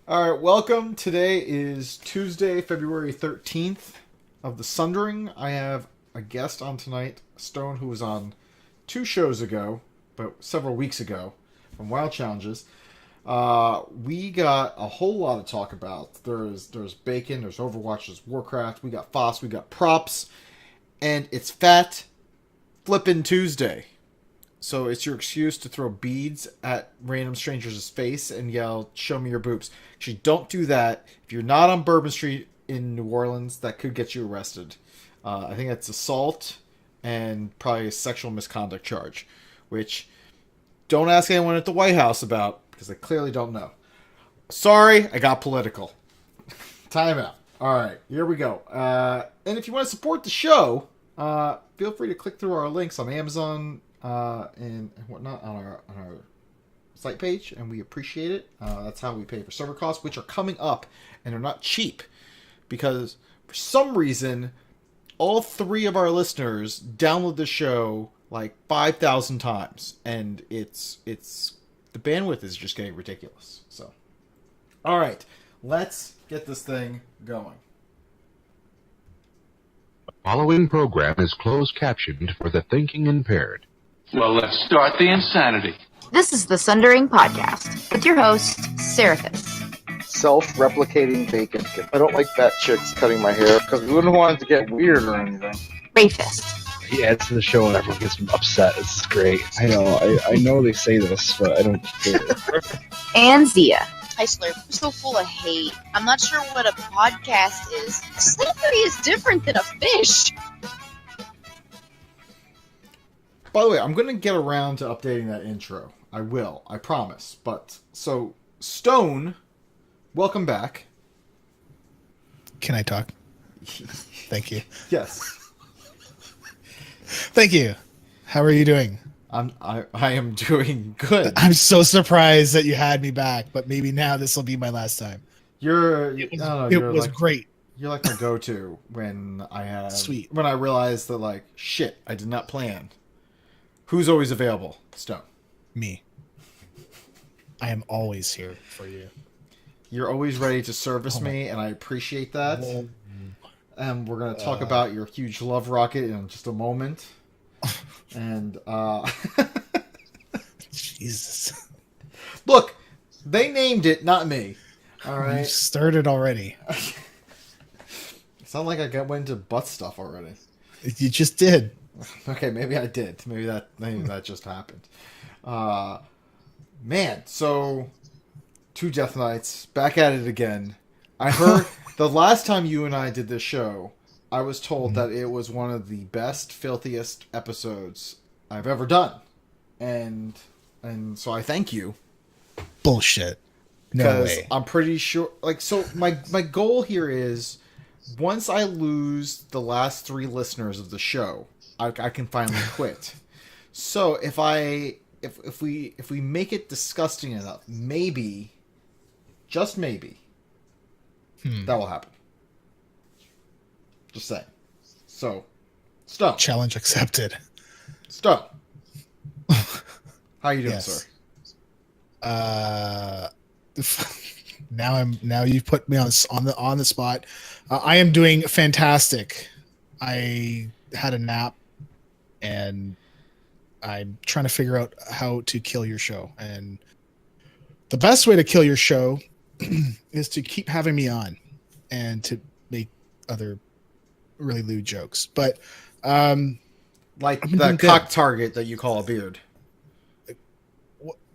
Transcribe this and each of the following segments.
All right, welcome. Today is Tuesday, February 13th of the Sundering. I have a guest on tonight, Stone, who was on 2 shows ago, but several weeks ago, from Wild Challenges. We got a whole lot to talk about. There's Bacon, there's Overwatch, there's Warcraft, we got Foss, we got props, and it's Fat Flippin' Tuesday. So it's your excuse to throw beads at random strangers' face and yell, "Show me your boobs." Actually, don't do that. If you're not on Bourbon Street in New Orleans, that could get you arrested. I think that's assault and probably a sexual misconduct charge, which don't ask anyone at the White House about because they clearly don't know. Sorry, I got political. Time out. All right, here we go. And if you want to support the show, feel free to click through our links on Amazon and whatnot on our site page, and we appreciate it. That's how we pay for server costs, which are coming up, and they're not cheap because for some reason all 3 of our listeners download the show like 5,000 times, and it's the bandwidth is just getting ridiculous. So, all right, let's get this thing going. The following program is closed captioned for the thinking impaired. Well, let's start the insanity. This is the Sundering Podcast with your host, Ceraphus. Self-replicating bacon. I don't like fat chicks cutting my hair because we wouldn't want it to get weird or anything. Rayfist. He adds to the show and everyone gets upset. It's great. I know they say this, but I don't care. And Zia. Hi, Slurp. I'm so full of hate. I'm not sure what a podcast is. Slavery is different than a fish. By the way, I'm going to get around to updating that intro. I will. I promise. But, so, Stone, welcome back. Can I talk? Thank you. Yes. Thank you. How are you doing? I am doing good. I'm so surprised that you had me back, but maybe now this will be my last time. It was great. You're like my go-to when Sweet. When I realize that, like, shit, I did not plan. Who's always available? Stone. Me. I am always here for you. You're always ready to service me, and I appreciate that. And we're going to talk about your huge love rocket in just a moment. And, Jesus. Look, they named it, not me. All right? You started already. It's not like I went into butt stuff already. You just did. Okay, maybe I did. Maybe that just happened. Man, so 2 Death Knights, back at it again. I heard the last time you and I did this show, I was told that it was one of the best, filthiest episodes I've ever done. And so I thank you. Bullshit. No Because way. I'm pretty sure, like, so my goal here is once I lose the last 3 listeners of the show, I can finally quit. So if we make it disgusting enough, maybe, just maybe, that will happen. Just saying. So, Stone. Challenge accepted. Stone. How you doing, Yes. sir? Now you've put me on the spot. I am doing fantastic. I had a nap, and I'm trying to figure out how to kill your show. And the best way to kill your show is to keep having me on and to make other really lewd jokes. But Like I've been the doing cock good. target that you call a beard.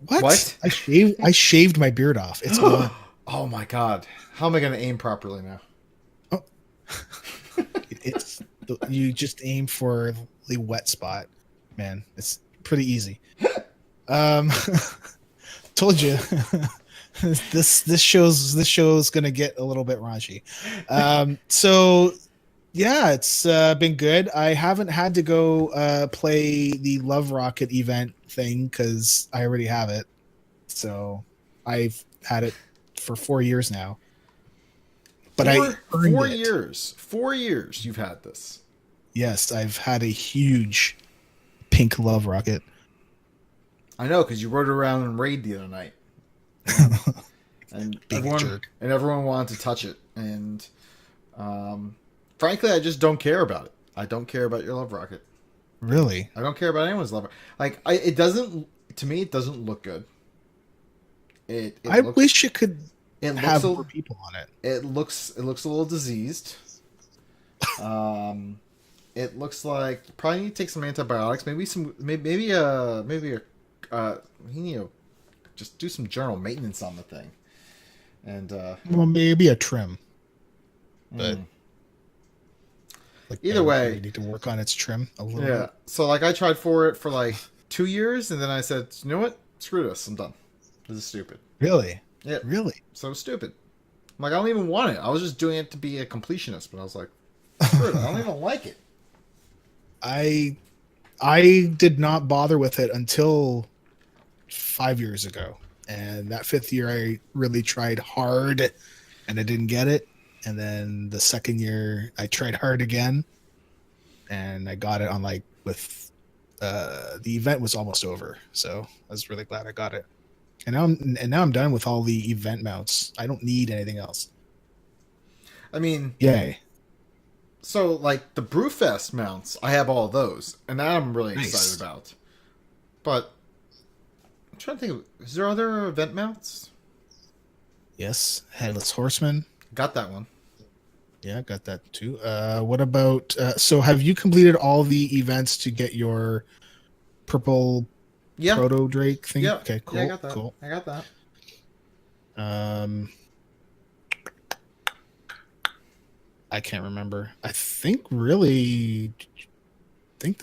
what? I shaved my beard off. It's on. Oh my god. How am I going to aim properly now? It's you just aim for the wet spot, man. It's pretty easy. Told you this show's gonna get a little bit raunchy. So yeah, it's been good. I haven't had to go play the Love Rocket event thing because I already have it. So I've had it for 4 years now. But I earned 4 it. years. 4 years you've had this. Yes, I've had a huge pink love rocket. I know, because you rode around in Raid the other night. and Being a jerk. everyone wanted to touch it, and frankly, I just don't care about it. I don't care about your love rocket. Really? I don't care about anyone's love rocket. Like, it doesn't. To me, it doesn't look good. I wish it could have looks more people on it. It looks a little diseased. It looks like you probably need to take some antibiotics. Maybe you need to just do some general maintenance on the thing. And Well, maybe a trim. But like, either way, we need to work on its trim a little yeah. bit. So like I tried for it for like 2 years, and then I said, you know what? Screw this. I'm done. This is stupid. Really? Yeah. Really? So stupid. I'm like, I don't even want it. I was just doing it to be a completionist, but I was like, screw it. I don't even like it. I did not bother with it until 5 years ago. And that 5th year I really tried hard and I didn't get it. And then the 2nd year I tried hard again and I got it on like with the event was almost over. So I was really glad I got it. And now I'm done with all the event mounts. I don't need anything else. I mean, Yay. so like the Brewfest mounts, I have all of those, and that I'm really Nice. excited about. But I'm trying to think of, is there other event mounts? Yes. Headless Horseman. Got that one. Yeah, got that too. What about so have you completed all the events to get your purple Yeah. proto Drake thing? Yeah. Okay, cool. Yeah, I got that. Cool. I got that. I can't remember. I think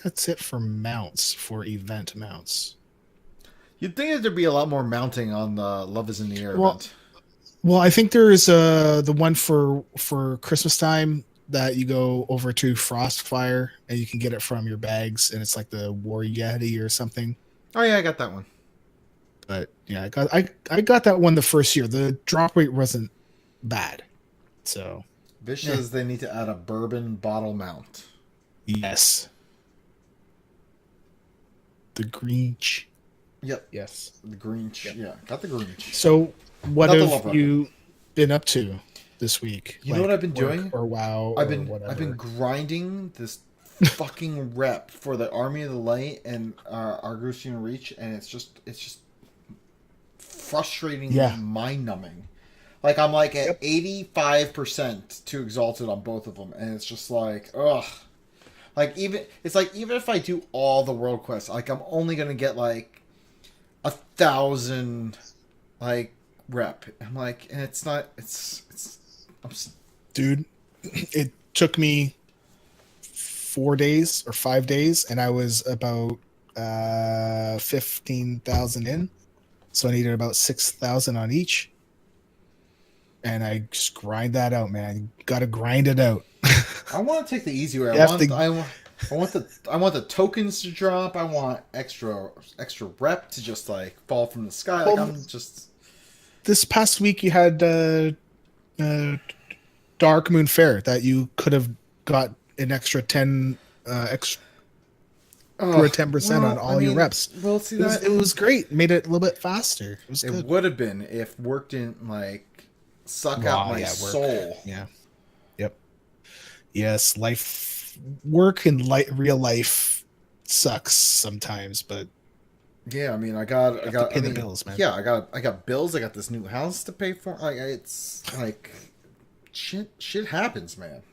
that's it for mounts, for event mounts. You'd think that there'd be a lot more mounting on the Love is in the Air Well, event. Well, I think there is the one for Christmas time that you go over to Frostfire and you can get it from your bags, and it's like the War Yeti or something. Oh yeah, I got that one. But yeah, I got that one the first year. The drop rate wasn't bad, so Vish says they need to add a bourbon bottle mount. yes. The Grinch. Yep. Yes. The Grinch. Yep. Yeah, got the Grinch. So, what Not the Love have Rocket. you been up to this week? You know what I've been work doing? Or WoW? I've or been whatever? grinding this fucking rep for the Army of the Light and Argusian Reach, and it's just frustrating, Yeah. mind numbing. Like I'm like at 85% to Exalted on both of them, and it's just like ugh. Like even if I do all the world quests, like I'm only gonna get like 1,000 like rep. I'm like, and it's not. Dude, it took me 4 days or 5 days, and I was about 15,000 in, so I needed about 6,000 on each, and I just grind that out, man. You gotta grind it out. I want to take the easy way. You I have want the tokens to drop. I want extra rep to just like fall from the sky. Like Well, I'm just. This past week, you had Dark Moon Fair that you could have got an extra 10 extra. For a 10% on all your reps. Well, see It was great. Made it a little bit faster. It was It good. would have been if work didn't like suck out my Work. soul. Yeah. Yep. Yes, work in real life sucks sometimes, but Yeah, I mean, I have to got pay I the mean, bills, man. Yeah, I got bills. I got this new house to pay for. Like it's like shit happens, man.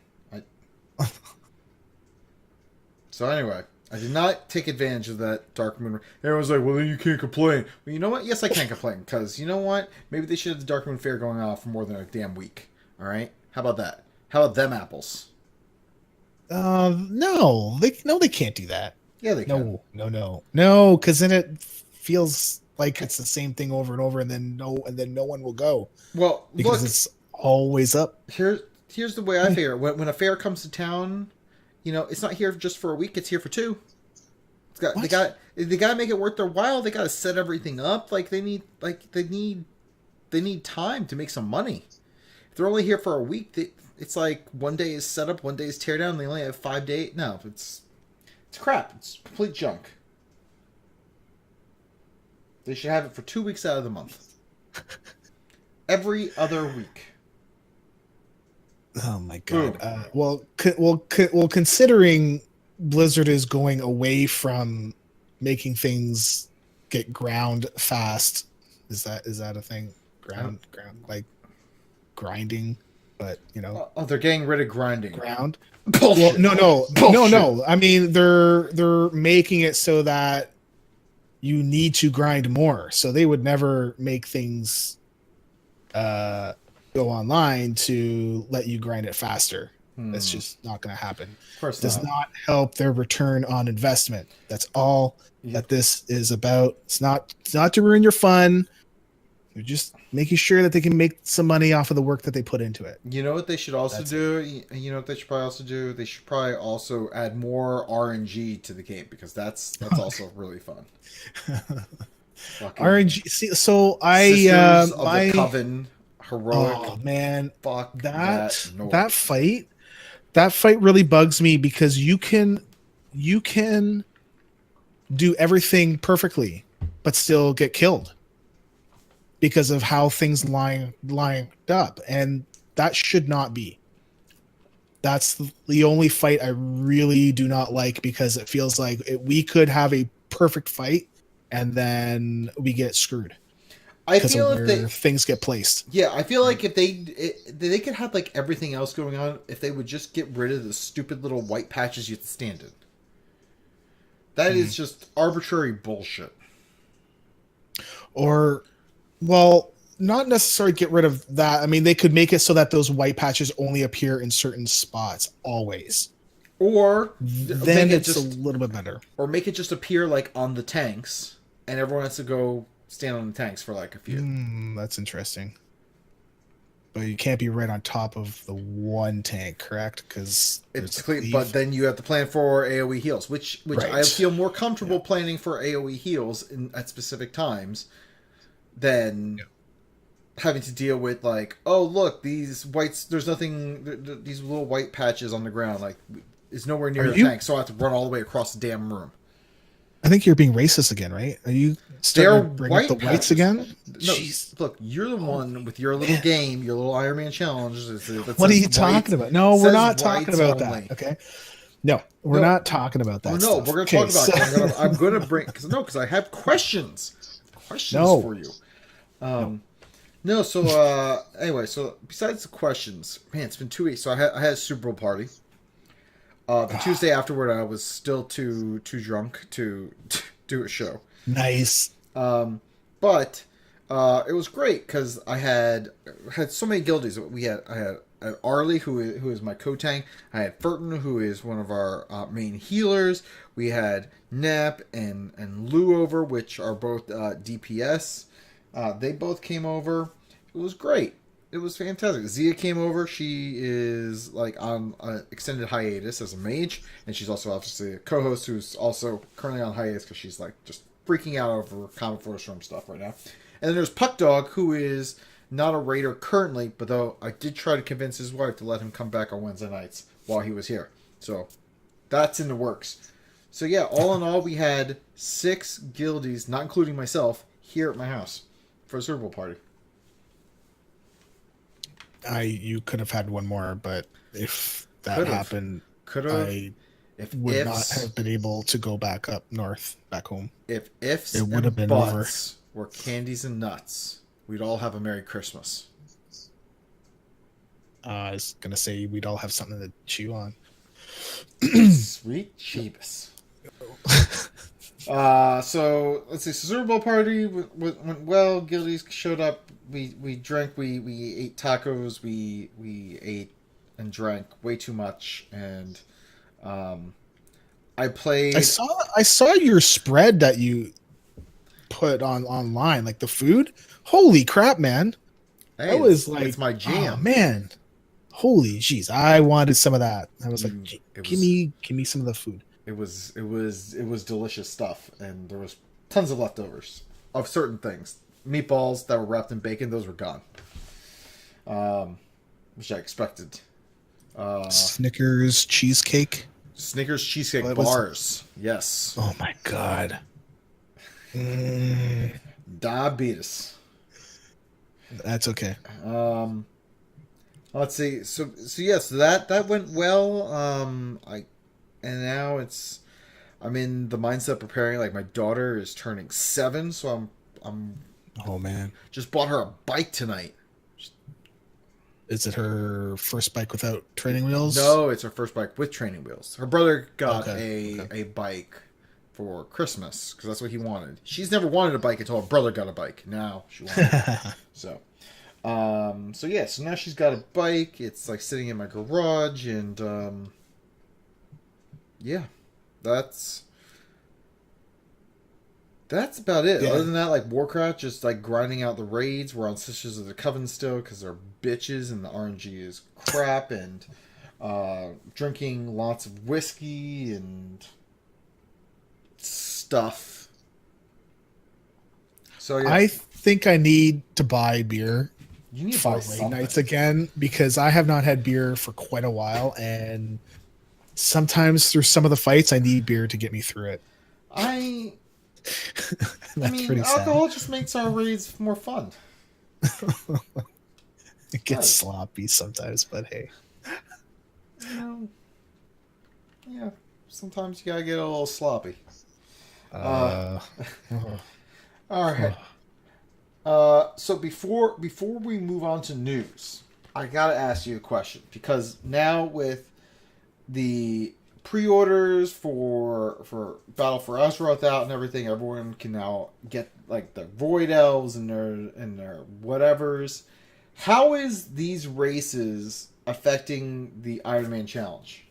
So anyway, I did not take advantage of that Dark Moon. Everyone's like, well, then you can't complain. Well, you know what? Yes, I can complain, because you know what? Maybe they should have the Dark Moon Fair going on for more than a damn week. All right? How about that? How about them apples? No, they can't do that. Yeah, they can. No, because then it feels like it's the same thing over and over, and then no one will go Well, because look, it's always up. here's the way I figure it. When a fair comes to town, you know, it's not here just for a week. It's here for 2. They got to make it worth their while. They got to set everything up. Like they need time to make some money. If they're only here for a week, it's like 1 day is set up, 1 day is tear down. They only have 5 days. No, it's crap. It's complete junk. They should have it for 2 weeks out of the month. every other week. Oh my god. Well, considering Blizzard is going away from making things get ground fast, is that a thing? Ground like grinding, but you know. Oh, they're getting rid of grinding. Ground. Bullshit. Well, Bullshit. no. I mean, they're making it so that you need to grind more. So they would never make things go online to let you grind it faster. That's just not going to happen. Of course, It does not help their return on investment. That's all that this is about. It's not to ruin your fun. You're just making sure that they can make some money off of the work that they put into it. You know what they should also do? You know what they should probably also do? They should probably also add more RNG to the game, because that's also really fun. RNG. See, so Sisters of the Coven, heroic. Oh man, fuck that fight really bugs me, because you can do everything perfectly, but still get killed because of how things lined up, and that should not be. That's the only fight I really do not like, because it feels like we could have a perfect fight and then we get screwed. I feel if things get placed. Yeah, I feel like if they could have like everything else going on, if they would just get rid of the stupid little white patches you have to stand in. That is just arbitrary bullshit. Or, well, not necessarily get rid of that. I mean, they could make it so that those white patches only appear in certain spots always. Or then it's just a little bit better. Or make it just appear like on the tanks, and everyone has to go stand on the tanks for like a few. That's interesting. But you can't be right on top of the one tank, correct? Because it's clear. But then you have to plan for AoE heals, which right. I feel more comfortable planning for AoE heals at specific times than having to deal with like, oh look, these whites. There's nothing. These little white patches on the ground, like, is nowhere near the tank, so I have to run all the way across the damn room. I think you're being racist again, right? Are you starting to bring up the whites again? No, look, you're the one with your little game, your little Iron Man challenge. What are you talking about? No, we're not talking about that. Okay. No, we're not talking about that. No, we're going to talk about it. I'm going to bring because I have questions for you. No, so anyway, so besides the questions, man, it's been 2 weeks. So I had a Super Bowl party. The Tuesday afterward, I was still too drunk to do a show. Nice. But it was great because I had so many guildies. I had Arlie, who is my co-tank. I had Furton, who is one of our main healers. We had Nep and Lou over, which are both DPS. They both came over. It was great. It was fantastic. Zia came over. She is like on an extended hiatus as a mage, and she's also obviously a co-host who's also currently on hiatus because she's like just freaking out over Common Force Storm stuff right now. And then there's Puck Dog, who is not a raider currently, but though I did try to convince his wife to let him come back on Wednesday nights while he was here. So that's in the works. So yeah, all in all, we had 6 guildies, not including myself, here at my house for a Super Bowl party. You could have had one more, but if that happened, I would not have been able to go back up north, back home. If ifs it would have been buts over. Were candies and nuts, we'd all have a Merry Christmas. I was gonna say we'd all have something to chew on. Sweet Jeebus. So let's see. Super Bowl party went well. Guildies showed up. We drank. We ate tacos. We ate and drank way too much. And I played. I saw your spread that you put online, like the food. Holy crap, man! Hey, that was like it's my jam, oh, man. Holy jeez, I wanted some of that. I was like, give me some of the food. It was delicious stuff, and there was tons of leftovers of certain things. Meatballs that were wrapped in bacon, those were gone. Which I expected. Snickers cheesecake. Snickers cheesecake bars. Yes. Oh my god. Diabetes. That's okay. Let's see. So yes, that went well. And now I'm in the mindset preparing. Like my daughter is turning 7, so I'm Oh man, just bought her a bike tonight. is it her first bike without training wheels? No, it's her first bike with training wheels. Her brother got Okay. a bike for Christmas because that's what he wanted. She's never wanted a bike until her brother got a bike. Now she wants it. So now she's got a bike. It's like sitting in my garage, and yeah, that's about it. Yeah. Other than that, like Warcraft, just like grinding out the raids. We're on Sisters of the Coven still because they're bitches and the RNG is crap, and drinking lots of whiskey and stuff. So yeah, I think I need to buy beer you need to for buy raid something. nights again because I have not had beer for quite a while, and sometimes through some of the fights, I need beer to get me through it. I mean, alcohol just makes our raids more fun. It gets sloppy sometimes, but hey. Yeah, sometimes you gotta get a little sloppy. All right. So before we move on to news, I gotta ask you a question because now with the pre-orders for Battle for Azeroth out and everything, everyone can now get like the Void Elves and their whatevers. How is these races affecting the Iron Man challenge?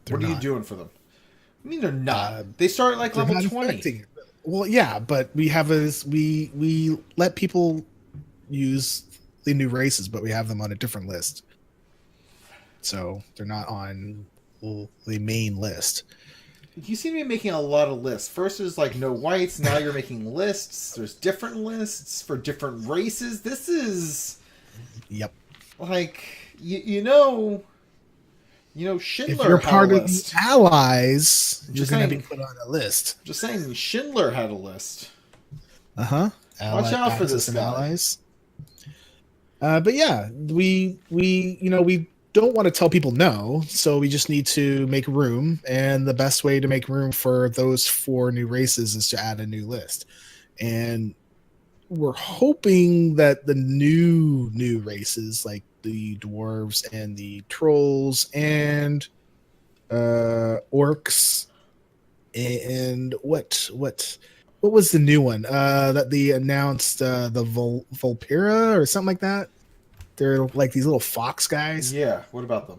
What are you doing for them? I mean, they're not. They start at like level 20. Well, yeah, but we have we let people use the new races, but we have them on a different list, so they're not on the main list. You seem to be making a lot of lists. First there's like no whites, now you're making lists. There's different lists for different races. This is Yep. like you know Schindler If you're had part a of list. the allies, you're Just going to be saying. put on a list. Just saying Schindler had a list. Uh-huh. Watch out for this and guy. allies. But yeah, we don't want to tell people no, so we just need to make room, and the best way to make room for those 4 new races is to add a new list. And we're hoping that the new races like the dwarves and the trolls and orcs and what was the new one that they announced, the Volpira or something like that? They're like these little fox guys. Yeah, what about them?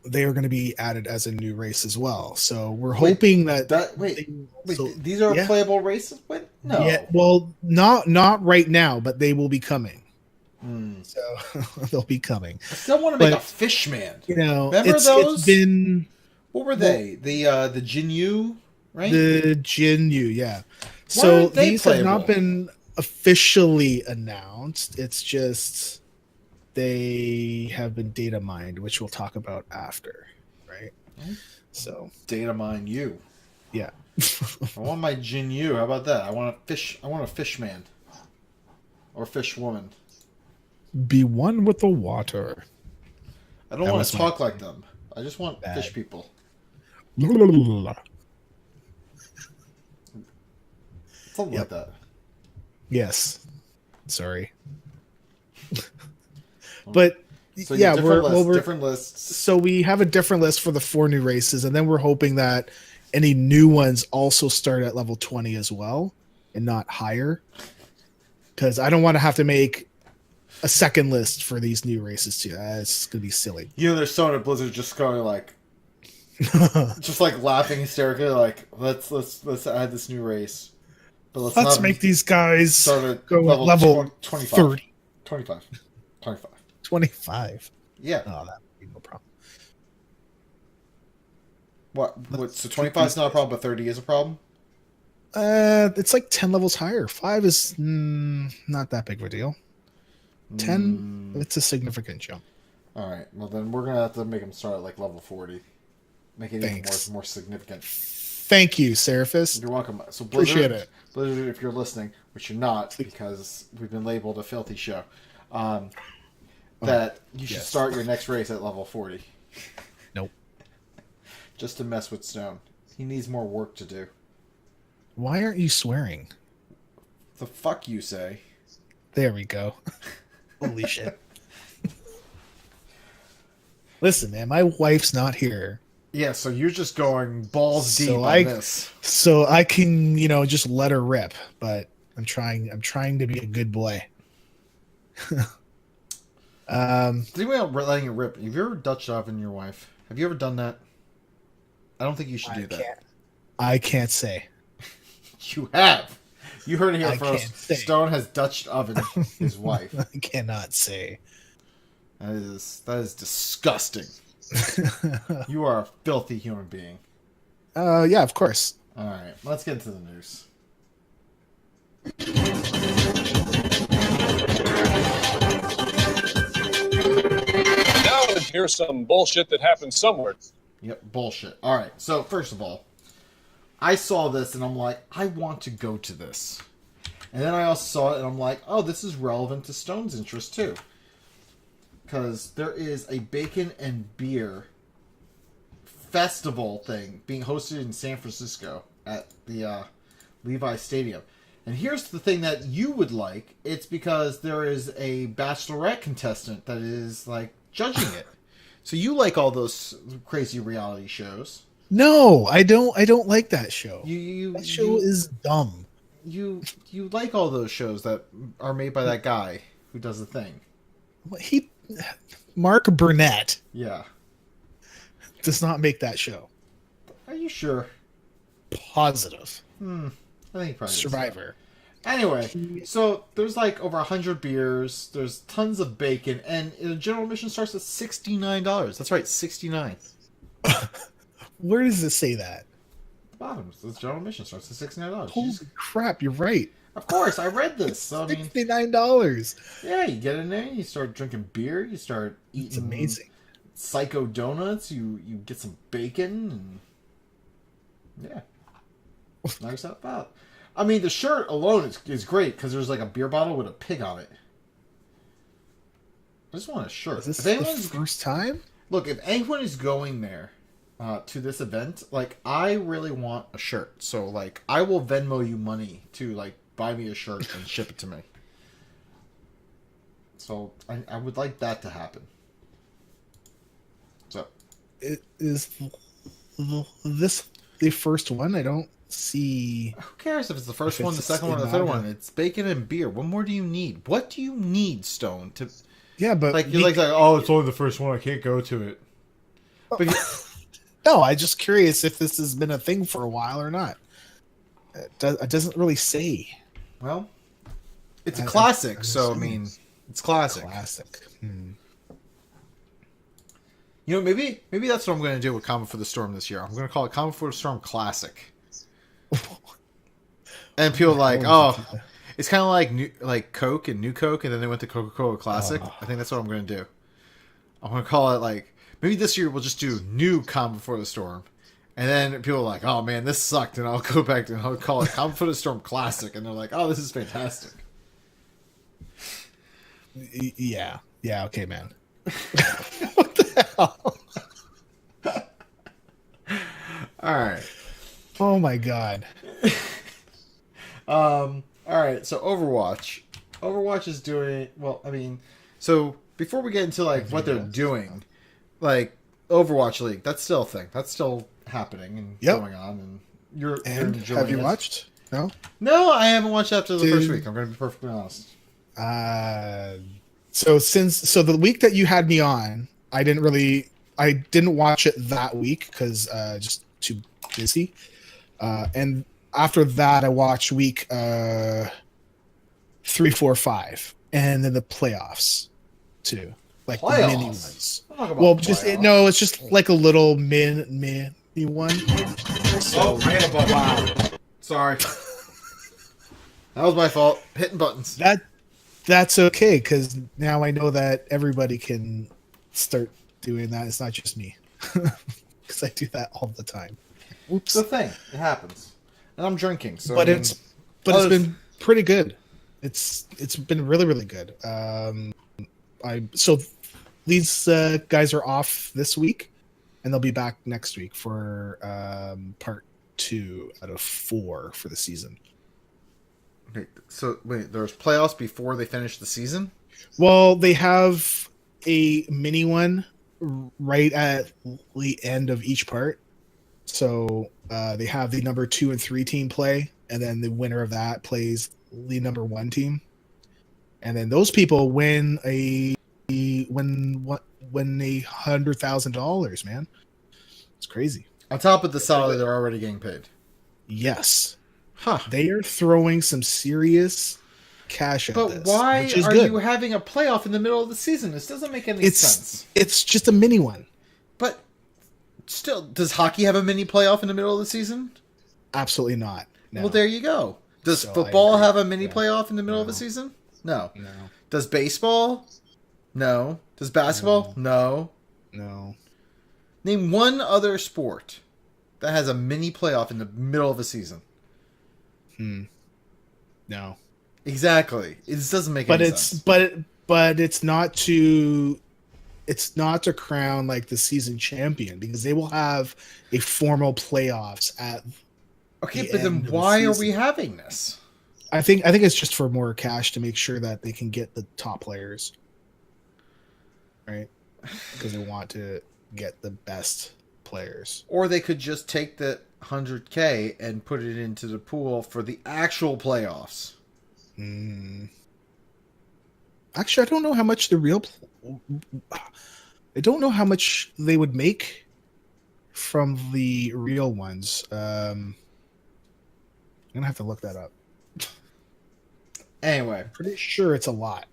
They are going to be added as a new race as well. So we're hoping these are playable races? What? No. Yeah, well, not right now, but they will be coming. So they'll be coming. I still want to make a Fishman. Remember those? It's been what were they? The Jinyu, right? The Jinyu, yeah. Why So aren't they these have playable? not been officially announced. It's just they have been data mined, which we'll talk about after, right? So data mine you. Yeah. I want my Jinyu. How about that? I want a Fishman or Fishwoman. Be one with the water. I don't want to talk like them. I just want fish people. Something like that. Yes. Sorry. But So yeah, we're different lists. So we have a different list for the 4 new races, and then we're hoping that any new ones also start at level 20 as well, and not higher. Because I don't want to have to make a second list for these new races too. It's gonna be silly. There's someone at Blizzard just going like, just like laughing hysterically, like let's add this new race, but let's make these guys start at go level 25. 30. 25. Yeah. Oh, that would be no problem. What? So 25 is not a problem, but 30 is a problem? It's like 10 levels higher. 5 is not that big of a deal. 10, it's a significant jump. All right. Well, then we're gonna have to make them start at like level 40. Make it even more significant. Thank you, Seraphus. You're welcome. So Blizzard, Appreciate it. Blizzard, if you're listening, which you're not, because we've been labeled a filthy show, that you should start your next race at level 40. Nope. Just to mess with Stone. He needs more work to do. Why aren't you swearing? The fuck you say? There we go. Holy shit. Listen, man, my wife's not here. Yeah, so you're just going balls deep So on this. So I can, just let her rip, but I'm trying to be a good boy. Thinking about letting it rip. Have you ever Dutch oven your wife? Have you ever done that? I don't think you should do that. I can't say. You have. You heard it here I can't first. say. Stone has Dutch oven his wife. I cannot say. That is disgusting. You are a filthy human being. Yeah, of course. All right, let's get into the news. Now here's some bullshit that happened somewhere. Yep, bullshit. All right, so first of all, I saw this and I'm like, I want to go to this. And then I also saw it and I'm like, oh, this is relevant to Stone's interest too. Because there is a bacon and beer festival thing being hosted in San Francisco at the Levi Stadium. And here's the thing that you would like. It's because there is a Bachelorette contestant that is, like, judging it. So you like all those crazy reality shows. No, I don't like that show. That show is dumb. You like all those shows that are made by that guy who does the thing. Mark Burnett Yeah. does not make that show. Are you sure? Positive. I think he probably does. Survivor. Anyway, so there's like over 100 beers, there's tons of bacon, and the general admission starts at $69. That's right, $69. Where does it say that? The bottom, the general admission starts at $69. Holy crap, you're right. Of course, I read this. So, I mean, $69. yeah, you get in there, you start drinking beer, you start eating It's amazing. psycho donuts, you get some bacon, and yeah. Nice that out. I mean, the shirt alone is great because there's like a beer bottle with a pig on it. I just want a shirt. Is this If the first time? Look, if anyone is going there to this event, like, I really want a shirt. So, like, I will Venmo you money to, like, buy me a shirt and ship it to me. So, I would like that to happen. So, Is this the first one? I don't see. who cares if it's the first one, the it's second one, or the not third a- one? It's bacon and beer. What more do you need? What do you need, Stone? To Yeah, but like, you're like, oh, it's only the first one. I can't go to it. But no, I'm just curious if this has been a thing for a while or not. It doesn't really say. well, it's a classic. So I mean, it's classic. Classic. You know, maybe that's what I'm going to do with Common for the Storm this year. I'm going to call it Common for the Storm Classic. And people are like, oh, it's kind of like Coke and New Coke, and then they went to Coca-Cola Classic. I think that's what I'm going to do. I'm going to call it, like, maybe this year we'll just do New Common for the Storm. And then people are like, oh man, this sucked, and I'll go back and I'll call it Common for the Storm Classic, and they're like, oh, this is fantastic. Yeah. Yeah. Okay, man. What the hell? All right. Oh my god. All right, so Overwatch. Overwatch is doing well. I mean, so before we get into like what they're doing, like Overwatch League, that's still a thing. That's still happening and going on. And you're enjoying have you it. watched? No. No, I haven't watched after the first week. I'm going to be perfectly honest. So the week that you had me on, I didn't watch it that week because just too busy. And after that, I watched week 3, 4, 5, and then the playoffs too, like the mini ones. Well, it's just like a little mini one. So, I hit a button. Wow. Sorry. That was my fault. Hitting buttons. That's okay because now I know that everybody can start doing that. It's not just me because I do that all the time. Oops. It's a thing. It happens. And I'm drinking, so But I mean, it's been pretty good. It's been really, really good. So these guys are off this week, and they'll be back next week for part 2 out of 4 for the season. Wait, there's playoffs before they finish the season? Well, they have a mini one right at the end of each part. So they have the number 2 and 3 team play, and then the winner of that plays the number 1 team, and then those people win $100,000. Man, it's crazy. On top of the salary they're already getting paid. Yes, Huh. they are throwing some serious cash at But this. why which is are good. you having a playoff in the middle of the season? This doesn't make any sense. It's just a mini one. But still, does hockey have a mini playoff in the middle of the season? Absolutely not. No. Well, there you go. Does So football I agree. have a mini Yeah. playoff in the middle of No. the season? No. No. Does baseball? No. Does basketball? No. No. Name one other sport that has a mini playoff in the middle of a season. No. Exactly. It just doesn't make But any it's sense. but it's not to crown like the season champion, because they will have a formal playoffs at Okay, the but then end of the why are we season. having this? I think it's just for more cash to make sure that they can get the top players. Right? Because they want to get the best players. Or they could just take the 100K and put it into the pool for the actual playoffs. Actually, I don't know how much the real. I don't know how much they would make from the real ones. I'm gonna have to look that up. Anyway, Pretty sure it's a lot.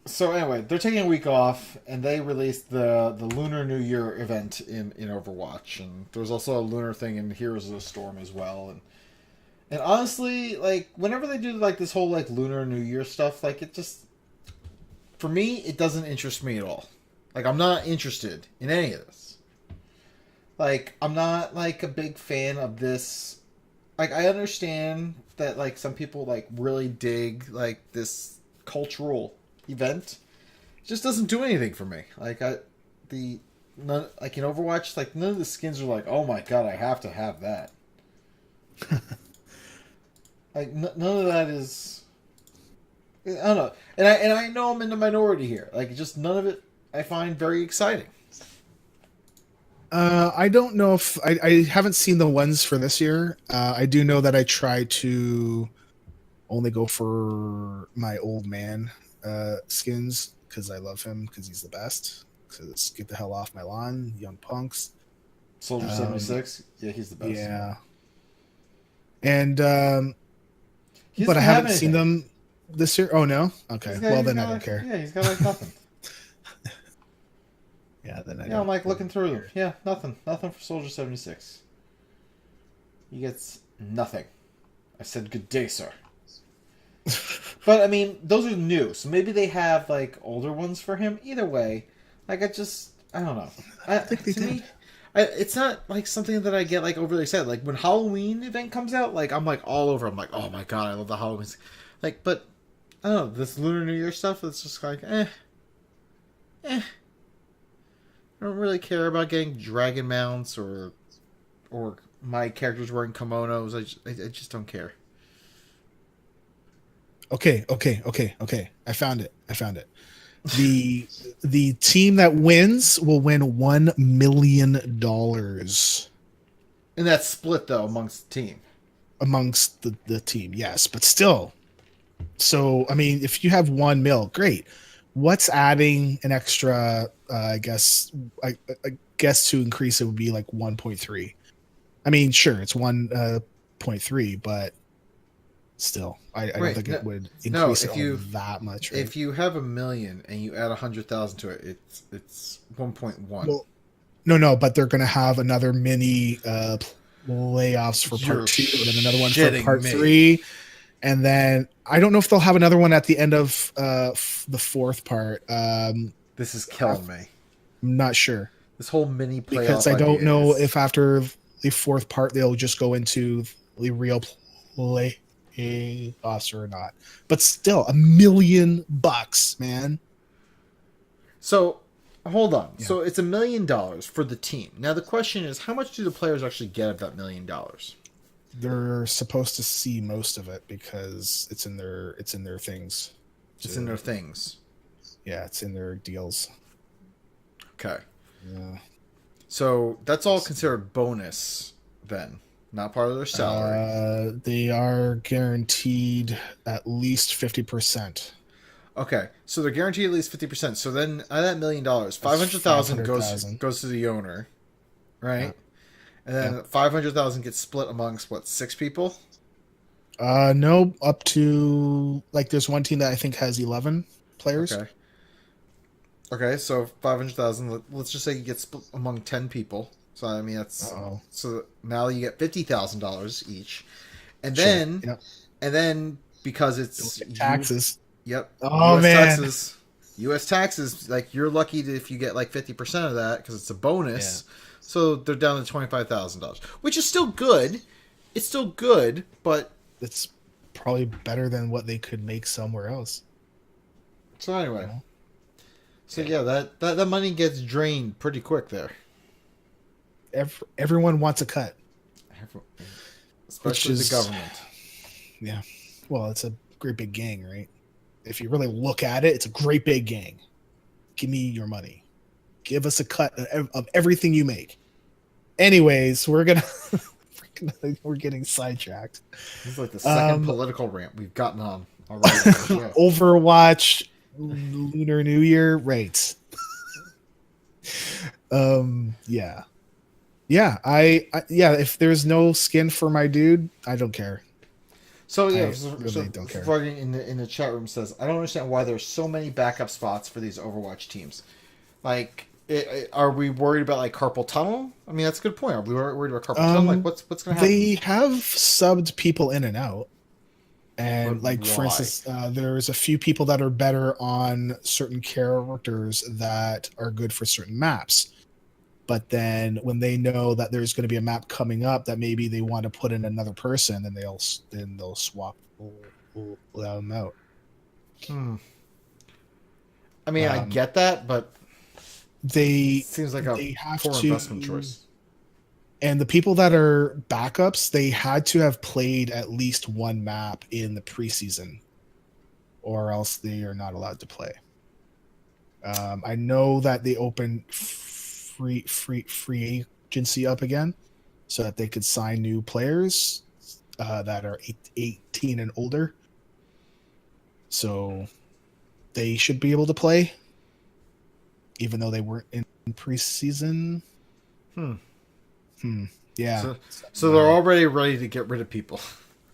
so anyway, they're taking a week off, and they released the Lunar New Year event in Overwatch, and there's also a lunar thing in Heroes of the Storm as well, and honestly, like whenever they do like this whole like Lunar New Year stuff, like it just, for me, it doesn't interest me at all. Like I'm not interested in any of this. Like I'm not like a big fan of this. Like I understand that like some people like really dig like this cultural event. It just doesn't do anything for me. Like like in Overwatch, like none of the skins are like, oh my god, I have to have that. Like none of that is. I don't know, and I know I'm in the minority here. Like just none of it I find very exciting. I don't know if I haven't seen the ones for this year. I do know that I try to only go for my old man skins because I love him, because he's the best. Because get the hell off my lawn, young punks. Soldier 76, yeah, he's the best. Yeah, and He but doesn't I have haven't seen anything. them this year. Oh no, okay. He's Well he's then I got, don't like, care. Yeah, he's got like nothing. Yeah, then I Yeah, don't. I'm like looking through them. Yeah, nothing for Soldier 76. He gets nothing. I said good day, sir. But I mean, those are new, so maybe they have like older ones for him. Either way, like I don't know. I think they to did. me, it's not like something that I get like overly excited. Like when Halloween event comes out, like I'm like all over. I'm like, oh my god, I love the Halloween. Like, but I don't know, this Lunar New Year stuff. It's just like, I don't really care about getting dragon mounts or my characters wearing kimonos. I just don't care. Okay. I found it. The team that wins will win $1 million And that's split though amongst the team. amongst the team. Yes, but still. So I mean, if you have 1 mil, great. What's adding an extra? I guess to increase it would be like 1.3. I mean, sure, it's 1.3, but still, I don't think it would increase it all that much. Right? If you have $1 million and you add 100,000 to it, it's 1.1. Well, no, but they're going to have another mini layoffs for You're part 2, and then another one for shitting part me. 3, and then I don't know if they'll have another one at the end of the 4th part. This is killing me. I'm not sure This whole mini playoff because I don't idea know is- if after the fourth part they'll just go into the real play offs or not. But still, $1 million, man. So, hold on. Yeah. So it's $1 million for the team. Now the question is, how much do the players actually get of that $1 million? They're supposed to see most of it because it's in their things. It's in their things. Yeah, it's in their deals. Okay. Yeah. So that's all considered bonus then, not part of their salary. They are guaranteed at least 50%. Okay, so they're guaranteed at least 50%. So then, out of that $1 million, 500,000 goes to the owner, right? Yeah. And then 500,000 gets split amongst what, 6 people? No, up to like there's one team that I think has 11 players. Okay. Okay, so 500,000. Let's just say you get split among 10 people. So I mean so now you get $50,000 each, and then and then because it's taxes. Yep. Oh, US man. Taxes. U.S. taxes, like you're lucky if you get like 50% of that because it's a bonus. Yeah. So they're down to $25,000, which is still good. It's still good, but It's probably better than what they could make somewhere else. so anyway. So yeah, that money gets drained pretty quick there. Everyone wants a cut. Especially the government. Yeah. Well, it's a great big gang, right? If you really look at it, it's a great big gang. Give me your money. Give us a cut of everything you make. Anyways, we're getting sidetracked. This is like the second political rant we've gotten on already. Yeah. Overwatch, Lunar New Year, right? Yeah. I if there's no skin for my dude, I don't care. So yeah, really don't care. Froggy in the chat room says, I don't understand why there's so many backup spots for these Overwatch teams. Like, are we worried about like carpal tunnel? I mean, that's a good point. Are we worried about carpal tunnel? Like, what's going to happen? They have subbed people in and out, and for instance, there's a few people that are better on certain characters that are good for certain maps. But then when they know that there's going to be a map coming up that maybe they want to put in another person, then they'll swap them out. I mean, I get that, but it seems like a poor investment choice. And the people that are backups, they had to have played at least one map in the preseason, or else they are not allowed to play. I know that they opened free agency up again so that they could sign new players that are 18 and older, so they should be able to play even though they weren't in preseason. Yeah, so they're already ready to get rid of people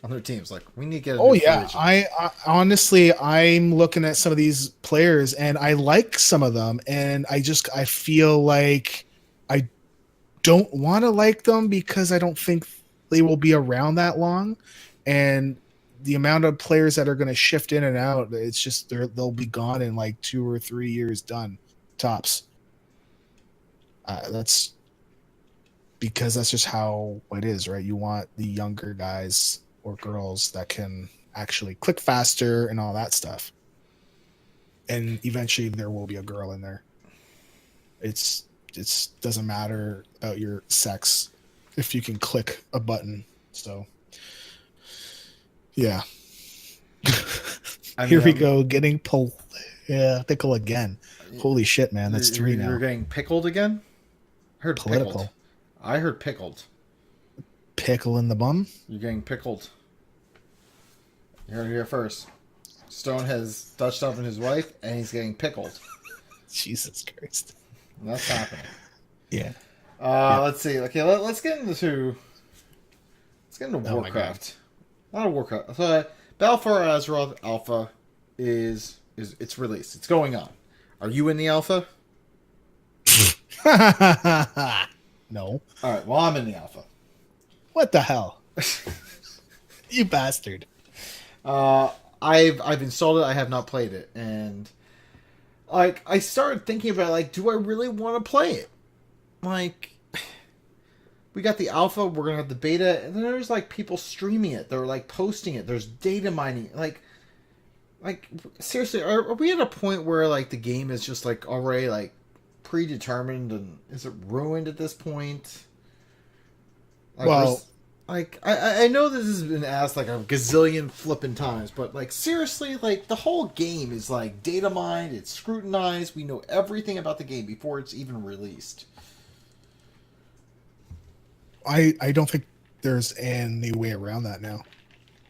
on their teams. Like, we need to get a new free yeah agent. I honestly, I'm looking at some of these players and I like some of them, and I feel like I don't want to like them because I don't think they will be around that long, and the amount of players that are going to shift in and out, it's just they'll be gone in like 2 or 3 years, done tops. That's because that's just how it is, right? You want the younger guys or girls that can actually click faster and all that stuff. And eventually there will be a girl in there. It doesn't matter about your sex if you can click a button. So yeah. Here we go, getting political again. Holy shit, man, that's 3 now. You're getting pickled again? I heard Political. pickled. I heard pickled. Pickle in the bum? You're getting pickled. You heard it here first. Stone has Dutched up on his wife, and he's getting pickled. Jesus Christ. And that's happening. Yeah. Let's see. Okay, let's get into Warcraft. Not a Warcraft. So, Balfour Azeroth Alpha is it's released. It's going on. Are you in the alpha? No. All right. Well, I'm in the alpha. What the hell? You bastard. I've installed it. I have not played it, and like I started thinking about do I really want to play it? Like, we got the alpha, we're gonna have the beta, and then there's like people streaming it. They're like posting it. There's data mining. Like seriously, are we at a point where like the game is just like already like predetermined, and is it ruined at this point? Like, Well, I know this has been asked like a gazillion flipping times, but like seriously, like the whole game is like data mined, it's scrutinized, we know everything about the game before it's even released. I don't think there's any way around that now,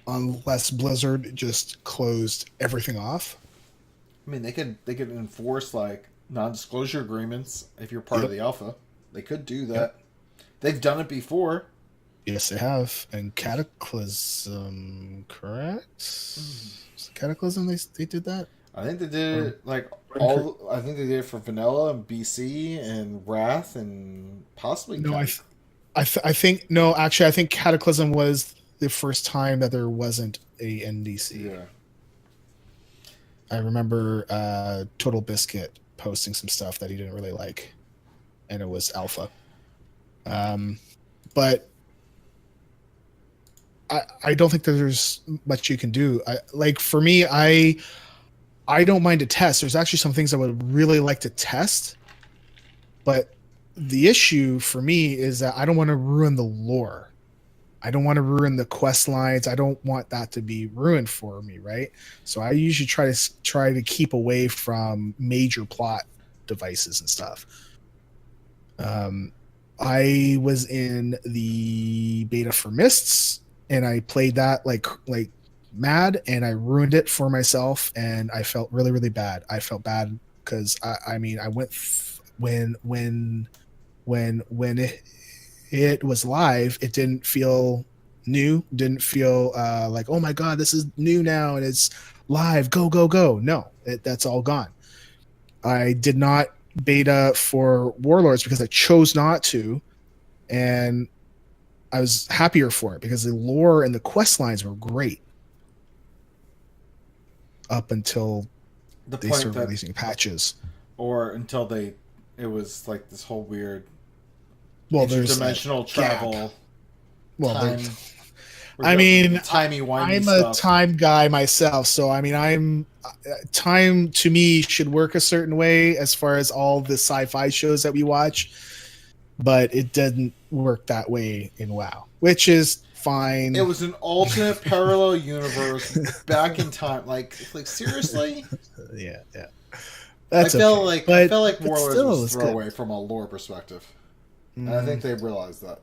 unless Blizzard just closed everything off. I mean, they could enforce like non-disclosure agreements if you're part of the alpha. They could do that. Yep. They've done it before. Yes, they have. And Cataclysm, correct? Was it Cataclysm they did that? I think they did it like all. I think they did it for Vanilla and BC and Wrath and possibly. No, I think no. Actually, I think Cataclysm was the first time that there wasn't a NDC. Yeah. I remember Total Biscuit posting some stuff that he didn't really like, and it was alpha. But I don't think that there's much you can do. For me, I don't mind to test. There's actually some things I would really like to test, but the issue for me is that I don't want to ruin the lore. I don't want to ruin the quest lines. I don't want that to be ruined for me, right? So I usually try to keep away from major plot devices and stuff. I was in the beta for Mists, and I played that like mad, and I ruined it for myself, and I felt really, really bad. I felt bad because I went when it was live, it didn't feel new, didn't feel like, oh my god, this is new now and it's live, go. No, that's all gone. I did not beta for Warlords because I chose not to, and I was happier for it because the lore and the quest lines were great up until they started releasing patches, or until it was like this whole weird interdimensional travel. Gap. Well, time, timey-wimey I'm a time guy myself, so time to me should work a certain way as far as all the sci-fi shows that we watch, but it didn't work that way in WoW, which is fine. It was an alternate parallel universe back in time. Like seriously? Yeah. I felt like Warlords was throwaway from a lore perspective. And I think they realized that.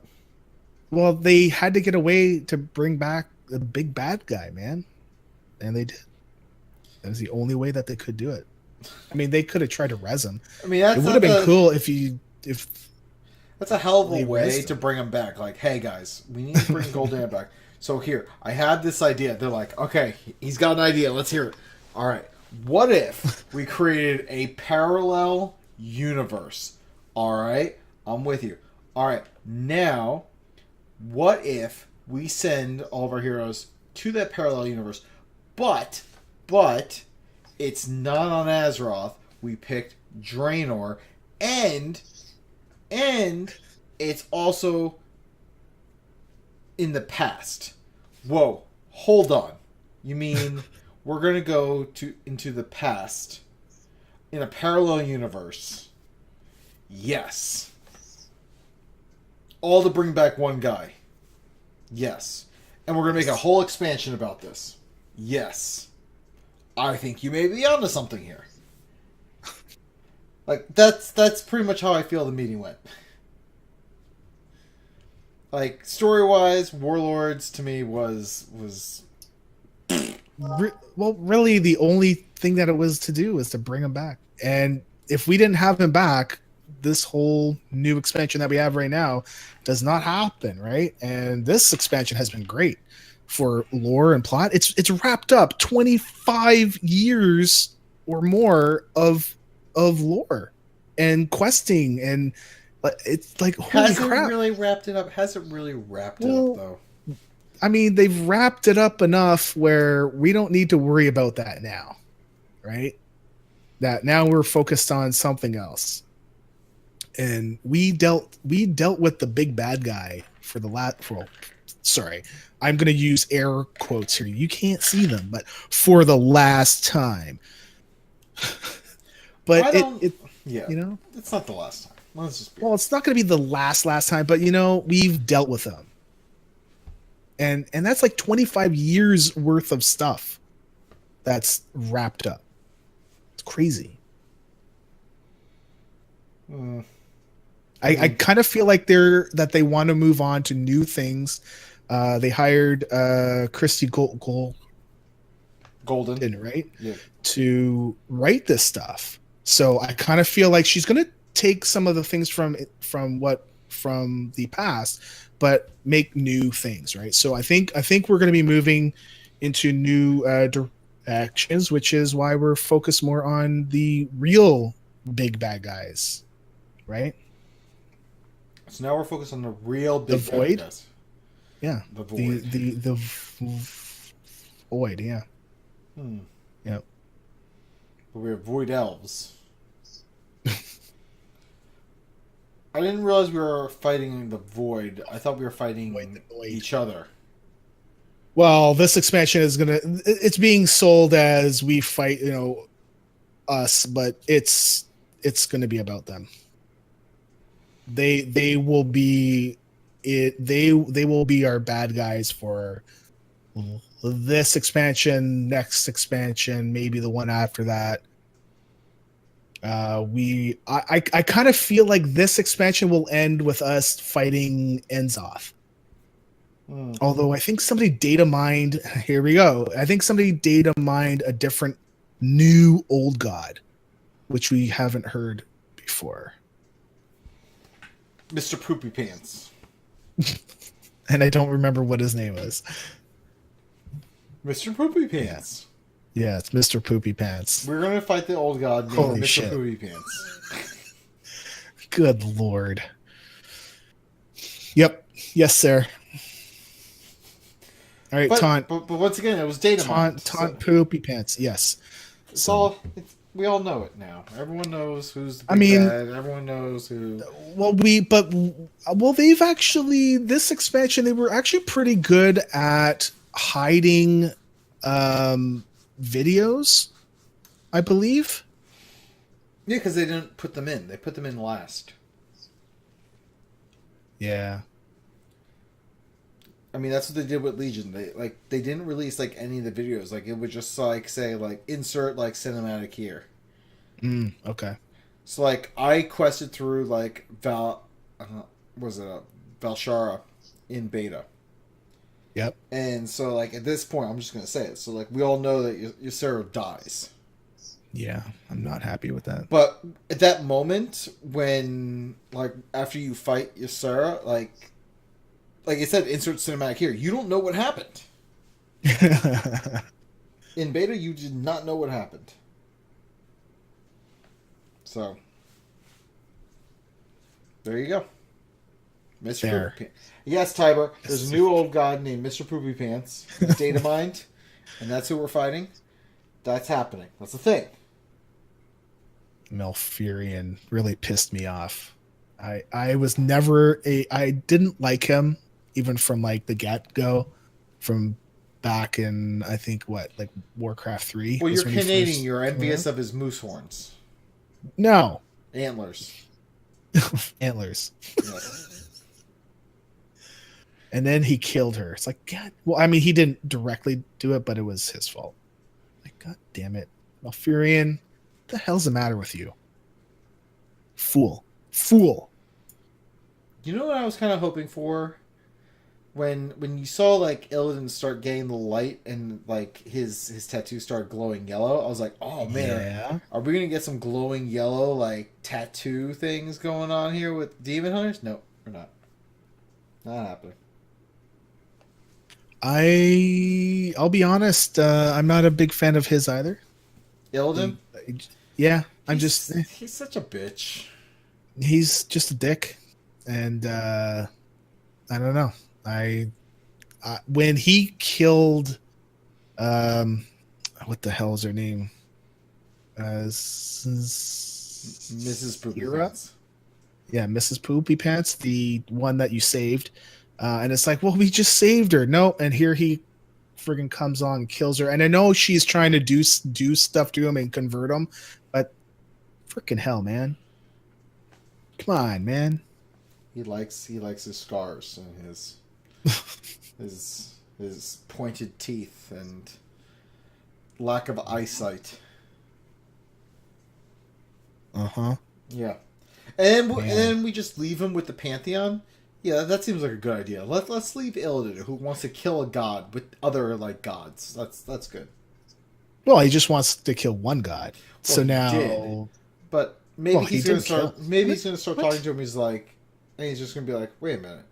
Well, they had to get a way to bring back the big bad guy, man. And they did. That was the only way that they could do it. I mean, they could have tried to res him. I mean, it would have been cool if that's a hell of a way to bring him back. Like, hey guys, we need to bring Gul'dan back. So here, I had this idea. They're like, okay, he's got an idea. Let's hear it. All right. What if we created a parallel universe? All right. I'm with you. All right. Now, what if we send all of our heroes to that parallel universe, but it's not on Azeroth. We picked Draenor, and it's also in the past. Whoa, hold on. You mean we're going to go into the past in a parallel universe? Yes. All to bring back one guy. Yes. And we're going to make a whole expansion about this. Yes. I think you may be onto something here. Like, that's pretty much how I feel the meeting went. Like, story-wise, Warlords to me was well, really the only thing that it was to do was to bring him back. And if we didn't have him back, this whole new expansion that we have right now does not happen, right? And this expansion has been great for lore and plot. It's wrapped up 25 years or more of lore and questing, and it's like, holy crap. Hasn't really wrapped it up. Hasn't really wrapped it up though. I mean, they've wrapped it up enough where we don't need to worry about that now, right? That now we're focused on something else. and we dealt with the big bad guy for the last. Well, sorry, I'm going to use air quotes here. You can't see them, but for the last time. But yeah, you know, it's not the last time. Let's just be well, it's not going to be the last time, but you know, we've dealt with them, and that's like 25 years worth of stuff that's wrapped up. It's crazy. I kind of feel like they want to move on to new things. They hired Christy Golden, right? Yeah. To write this stuff. So I kind of feel like she's going to take some of the things from the past, but make new things, right? So I think we're going to be moving into new directions, which is why we're focused more on the real big bad guys, right? So now we're focused on the real big The Void? bad guys. Yeah, The Void. The Void, yeah. Yep. But we're Void Elves. I didn't realize we were fighting the Void. I thought we were fighting each other. Well, this expansion is it's being sold as we fight, us, but it's gonna be about them. They will be they will be our bad guys for this expansion, next expansion, maybe the one after that. I kind of feel like this expansion will end with us fighting Enzoth. Although I think somebody data mined. Here we go. I think somebody data mined a different new old god, which we haven't heard before. Mr. Poopy Pants. And I don't remember what his name was. Mr. Poopy Pants. Yeah, it's Mr. Poopy Pants. We're going to fight the old god named Holy Mr. shit. Poopy Pants. Good lord. Yep. Yes, sir. All right, taunt. But once again, it was data mined. Taunt Poopy Pants. Yes. We all know it now. Everyone knows who's the I mean, bad. Everyone knows who. Well, they've actually, this expansion, they were actually pretty good at hiding videos, I believe. Yeah, because they didn't put them in. They put them in last. Yeah. I mean, that's what they did with Legion. They didn't release any of the videos. It would just say insert cinematic here. Okay. So I quested through Valshara in beta. Yep. And so at this point, I'm just gonna say it. So we all know that Ysera dies. Yeah, I'm not happy with that. But at that moment, when after you fight Ysera, like it said, insert cinematic here. You don't know what happened. In beta, you did not know what happened. So there you go, Mr. Poopy Pants. Yes, Tiber. There's a new old god named Mr. Poopy Pants. He's data mined, and that's who we're fighting. That's happening. That's the thing. Malfurion really pissed me off. I was never I didn't like him even from the get-go, from back in I think Warcraft 3. Well, you're Canadian. You're envious of his moose horns. No. Antlers. Antlers. Yes. And then he killed her. It's God. Well, I mean, he didn't directly do it, but it was his fault. God damn it. Malfurion, what the hell's the matter with you? Fool. You know what I was kind of hoping for? When you saw Illidan start getting the light and his tattoo started glowing yellow, I was like, oh man, yeah. Are we gonna get some glowing yellow tattoo things going on here with Demon Hunters? No, we're not. Not happening. I'll be honest, I'm not a big fan of his either. Illidan? Yeah, he's such a bitch. He's just a dick, and I don't know. When he killed, what the hell is her name? Mrs. Poopy Cera? Pants. Yeah, Mrs. Poopy Pants, the one that you saved. And it's like, well, we just saved her. No, and here he friggin' comes on and kills her. And I know she's trying to do stuff to him and convert him, but freaking hell, man. Come on, man. He likes his scars and his pointed teeth and lack of eyesight. Uh-huh. Yeah. And then we just leave him with the Pantheon. Yeah, that seems like a good idea. Let's leave Illidan, who wants to kill a god with other like gods. That's good. Well, he just wants to kill one god. Well, so he now did. But maybe he's gonna start What? talking to him, he's like, and he's just gonna be like, wait a minute.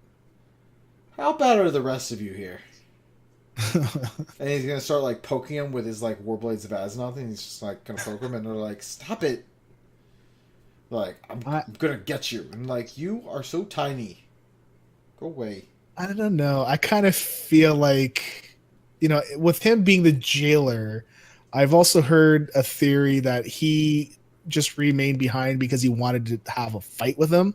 How bad are the rest of you here? And he's gonna start like poking him with his like Warblades of Azeroth, and he's just like gonna poke him, and they're like, "Stop it!" Like I'm gonna get you, and like you are so tiny. Go away. I don't know. I kind of feel like, with him being the jailer, I've also heard a theory that he just remained behind because he wanted to have a fight with him.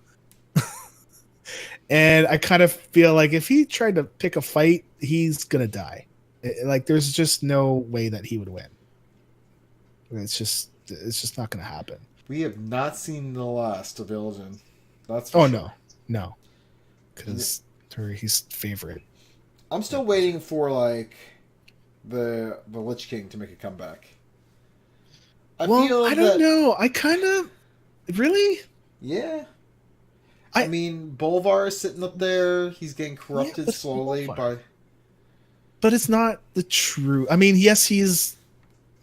And I kind of feel like if he tried to pick a fight, he's gonna die. Like there's just no way that he would win. It's just not gonna happen. We have not seen the last of Illidan. That's for sure. No, because he's favorite. I'm still waiting for like the Lich King to make a comeback. I don't know. I kind of really. Yeah. I mean, Bolvar is sitting up there. He's getting corrupted slowly by. But it's not the true. I mean, yes, he's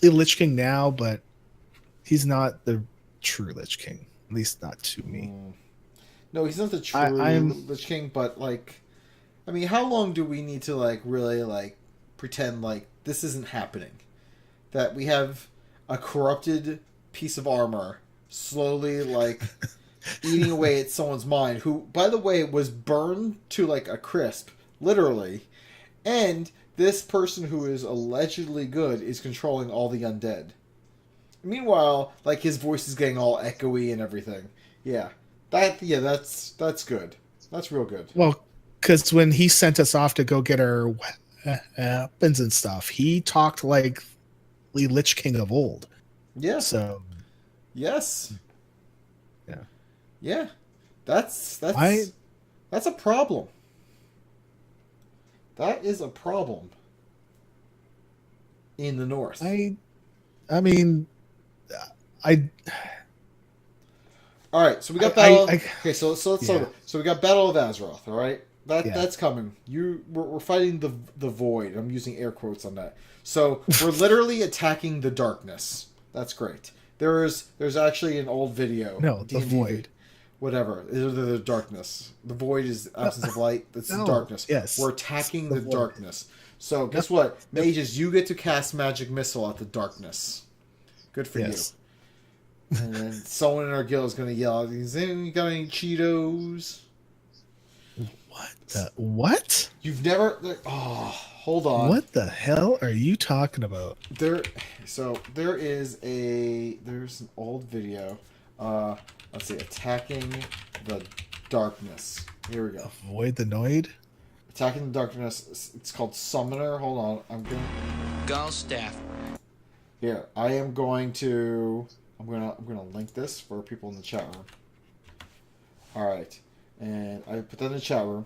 the Lich King now, but he's not the true Lich King. At least not to me. No, he's not the true Lich King. But like, I mean, how long do we need to like really like pretend like this isn't happening? That we have a corrupted piece of armor slowly like. Eating away at someone's mind, who, by the way, was burned to like a crisp, literally, and this person who is allegedly good is controlling all the undead. Meanwhile, like his voice is getting all echoey and everything. That's good. That's real good. Well, because when he sent us off to go get our weapons and stuff, he talked like the Lich King of old. Yeah. So. Yes. Yeah. Yeah, that's a problem. That is a problem in the north. I All right, so we got battle. Okay, so let's start. So we got Battle of Azeroth. All right, that's coming. We're fighting the void. I'm using air quotes on that. So we're literally attacking the darkness. That's great. There's actually an old video. No, the void. Whatever. The darkness. The void is absence of light. That's the darkness. Yes. We're attacking the darkness. So guess what? Mages, you get to cast magic missile at the darkness. Good for you. And then someone in our guild is going to yell out, you got any Cheetos? What? You've never... hold on. What the hell are you talking about? There's an old video. Let's see, attacking the darkness. Here we go. Avoid the Noid? Attacking the darkness. It's called Summoner. Hold on. I'm gonna link this for people in the chat room. Alright. And I put that in the chat room.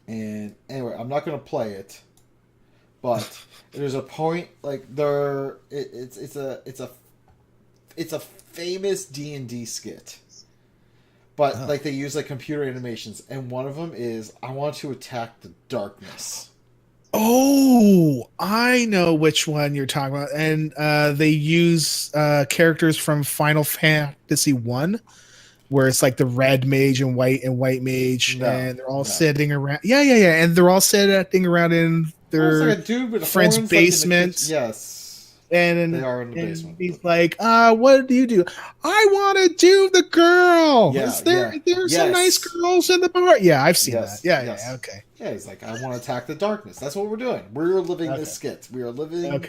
And anyway, I'm not gonna play it. But there's a point like it's a famous D&D skit. But like they use like computer animations, and one of them is I want to attack the darkness. Oh, I know which one you're talking about. And they use characters from Final Fantasy 1, where it's like the red mage and white mage, and they're all sitting around. Yeah. And they're all sitting around in their like a dude with friend's horns, basement. Like yes. And they are in the basement. He's like, what do you do? I want to do the girl. Yeah, There's some nice girls in the bar. Yeah, I've seen that. Yeah, okay. Yeah, he's like, I want to attack the darkness. That's what we're doing. We're living this skit. We are living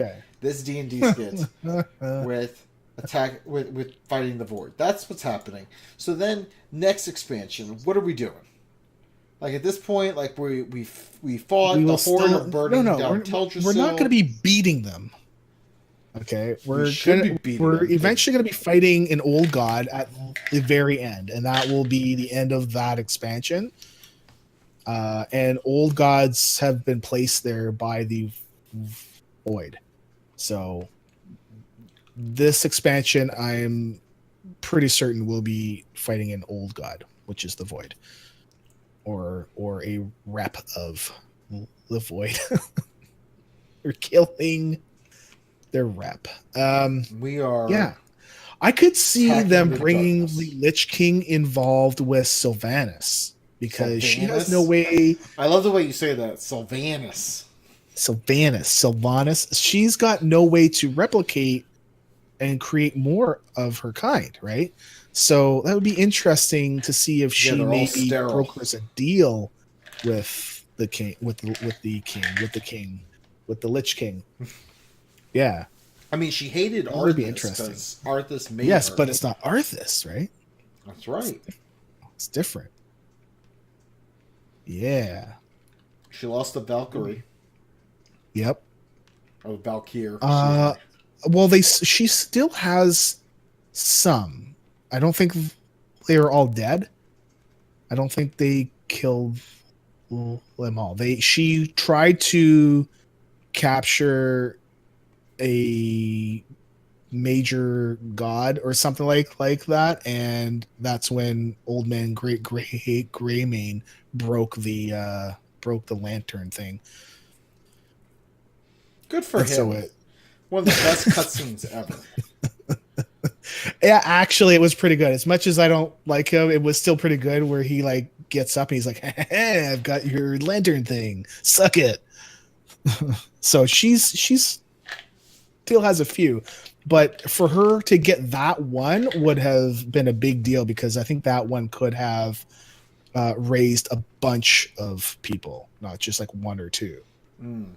this D&D skit with attack with fighting the void. That's what's happening. So then next expansion, what are we doing? Like at this point, like we fought the horde of burning down Teldrassil. We're not going to be beating them. Okay, we're eventually going to be fighting an old god at the very end, and that will be the end of that expansion. And old gods have been placed there by the void. So this expansion, I'm pretty certain we'll be fighting an old god, which is the void, or a rep of the void. We're killing their rep. We are. Yeah, I could see them the bringing darkness. the Lich King involved with Sylvanas. Because she has no way. I love the way you say that, Sylvanas. Sylvanas. She's got no way to replicate and create more of her kind, right? So that would be interesting to see if she maybe brokers a deal with the king, with the Lich King. Yeah. I mean, she hated That would be Arthas interesting. because Arthas made Yes, her. but it's not Arthas, right? That's right. It's different. Yeah. She lost to Valkyrie. Yep. Or Valkyr. Well, she still has some. I don't think they are all dead. I don't think they killed them all. She tried to capture a major god or something like that, and that's when Old Man Great Greymane broke the lantern thing. Good for him. So one of the best cutscenes ever. Yeah, actually, it was pretty good. As much as I don't like him, it was still pretty good. Where he like gets up and he's like, "Hey, I've got your lantern thing. Suck it." So she's still has a few, but for her to get that one would have been a big deal because I think that one could have raised a bunch of people, not just like one or two. Mm.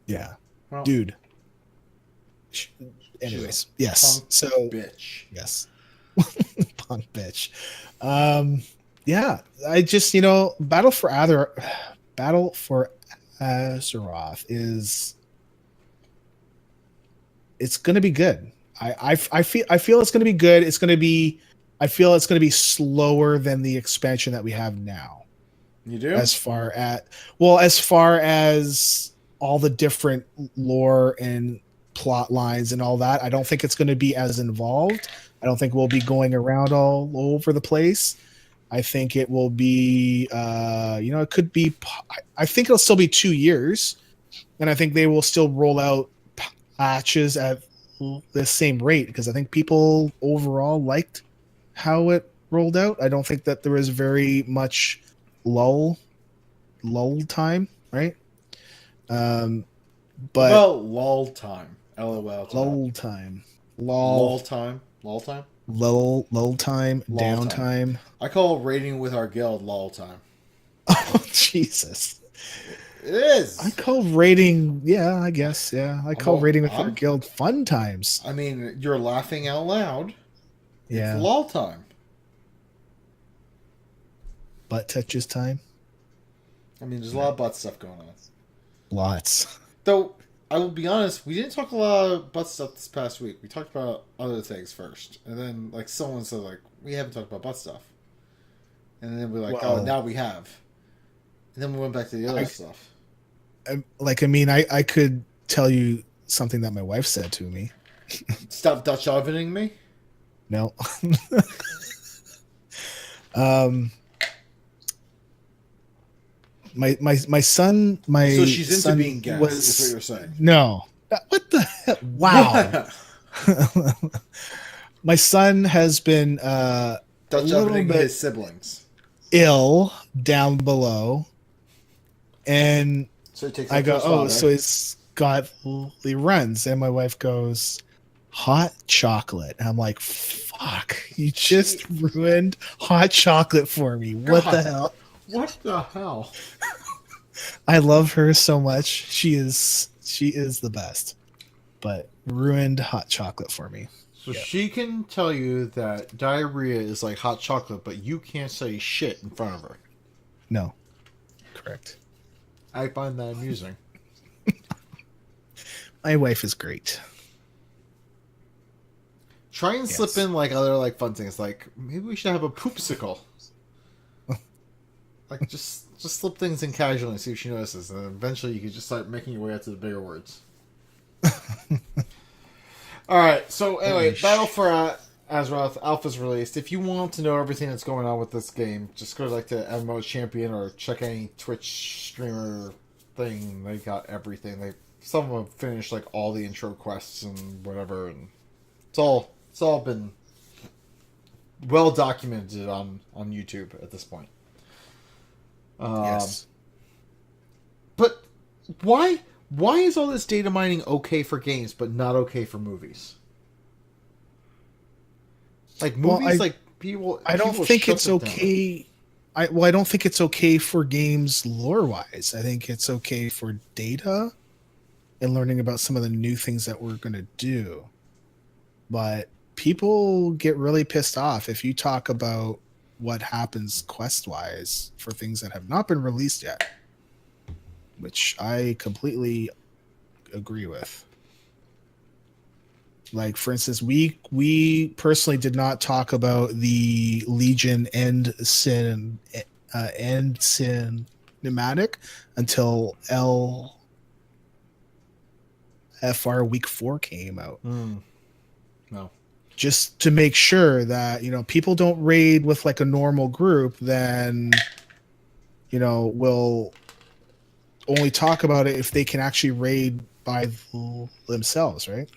Yeah, Well, dude. Anyways, yes. So bitch. yes, punk bitch. Yeah, I just Battle for Azeroth it's gonna be good. I feel it's gonna be good. I feel it's gonna be slower than the expansion that we have now. You do? As far as all the different lore and plot lines and all that, I don't think it's going to be as involved. I don't think we'll be going around all over the place. I think it will be, it could be. I think it'll still be 2 years, and I think they will still roll out patches at the same rate because I think people overall liked how it rolled out. I don't think that there was very much lull time, right? But lull time. LOL time. Lull time. Lull time. Downtime. I call raiding with our guild lull time. Oh Jesus! It is. I call raiding. Yeah, I guess. Yeah, I call raiding with our guild fun times. I mean, you're laughing out loud. Yeah. It's lull time. Butt touches time. I mean, there's a lot of butt stuff going on. Lots. Though, I will be honest, we didn't talk a lot of butt stuff this past week. We talked about other things first. And then, like, someone said, like, we haven't talked about butt stuff. And then we're like, oh, now we have. And then we went back to the other stuff. I could tell you something that my wife said to me. Stop Dutch ovening me? No. My son. So she's into being guest, is what you're saying. No. What the hell? Wow. My son has been Dutch ovening his siblings. Ill down below. And so he takes I go, so it's got the runs. And my wife goes, hot chocolate. And I'm like, fuck, you just ruined hot chocolate for me. What the hell? What the hell? I love her so much. She is the best. but ruined hot chocolate for me. So she can tell you that diarrhea is like hot chocolate, but you can't say shit in front of her. No. Correct. I find that amusing. My wife is great. Try and slip in like other like fun things, like maybe we should have a poopsicle. Like just slip things in casually and see if she notices, and eventually you can just start making your way up to the bigger words. All right. So anyway, Battle for Azeroth Alpha's released. If you want to know everything that's going on with this game, just go to like the MMO Champion or check any Twitch streamer thing. They got everything. Some of them finished like all the intro quests and whatever, and it's all been well documented on YouTube at this point. Yes. But why is all this data mining okay for games but not okay for movies? Like movies, people. I don't think it's okay. I don't think it's okay for games lore wise. I think it's okay for data and learning about some of the new things that we're going to do. But people get really pissed off if you talk about what happens quest wise for things that have not been released yet, which I completely agree with. Like, for instance, we personally did not talk about the Legion End Sin Pneumatic until LFR Week 4 came out. No. Just to make sure that, people don't raid with like a normal group, then, we'll only talk about it if they can actually raid by themselves, right?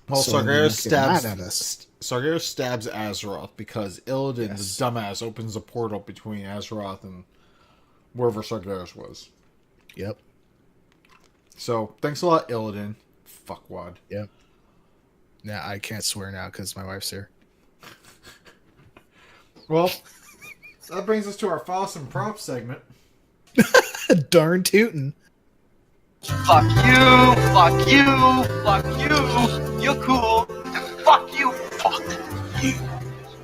Well, So Sargeras they don't get mad at us. stabs Azeroth because Illidan, the dumbass, opens a portal between Azeroth and wherever Sargeras was. Yep. So, thanks a lot, Illidan. Fuckwad. Yep. Yeah, I can't swear now because my wife's here. Well, that brings us to our Foss and Props segment. Darn tootin'. Fuck you, fuck you, fuck you, you're cool, fuck you, fuck you,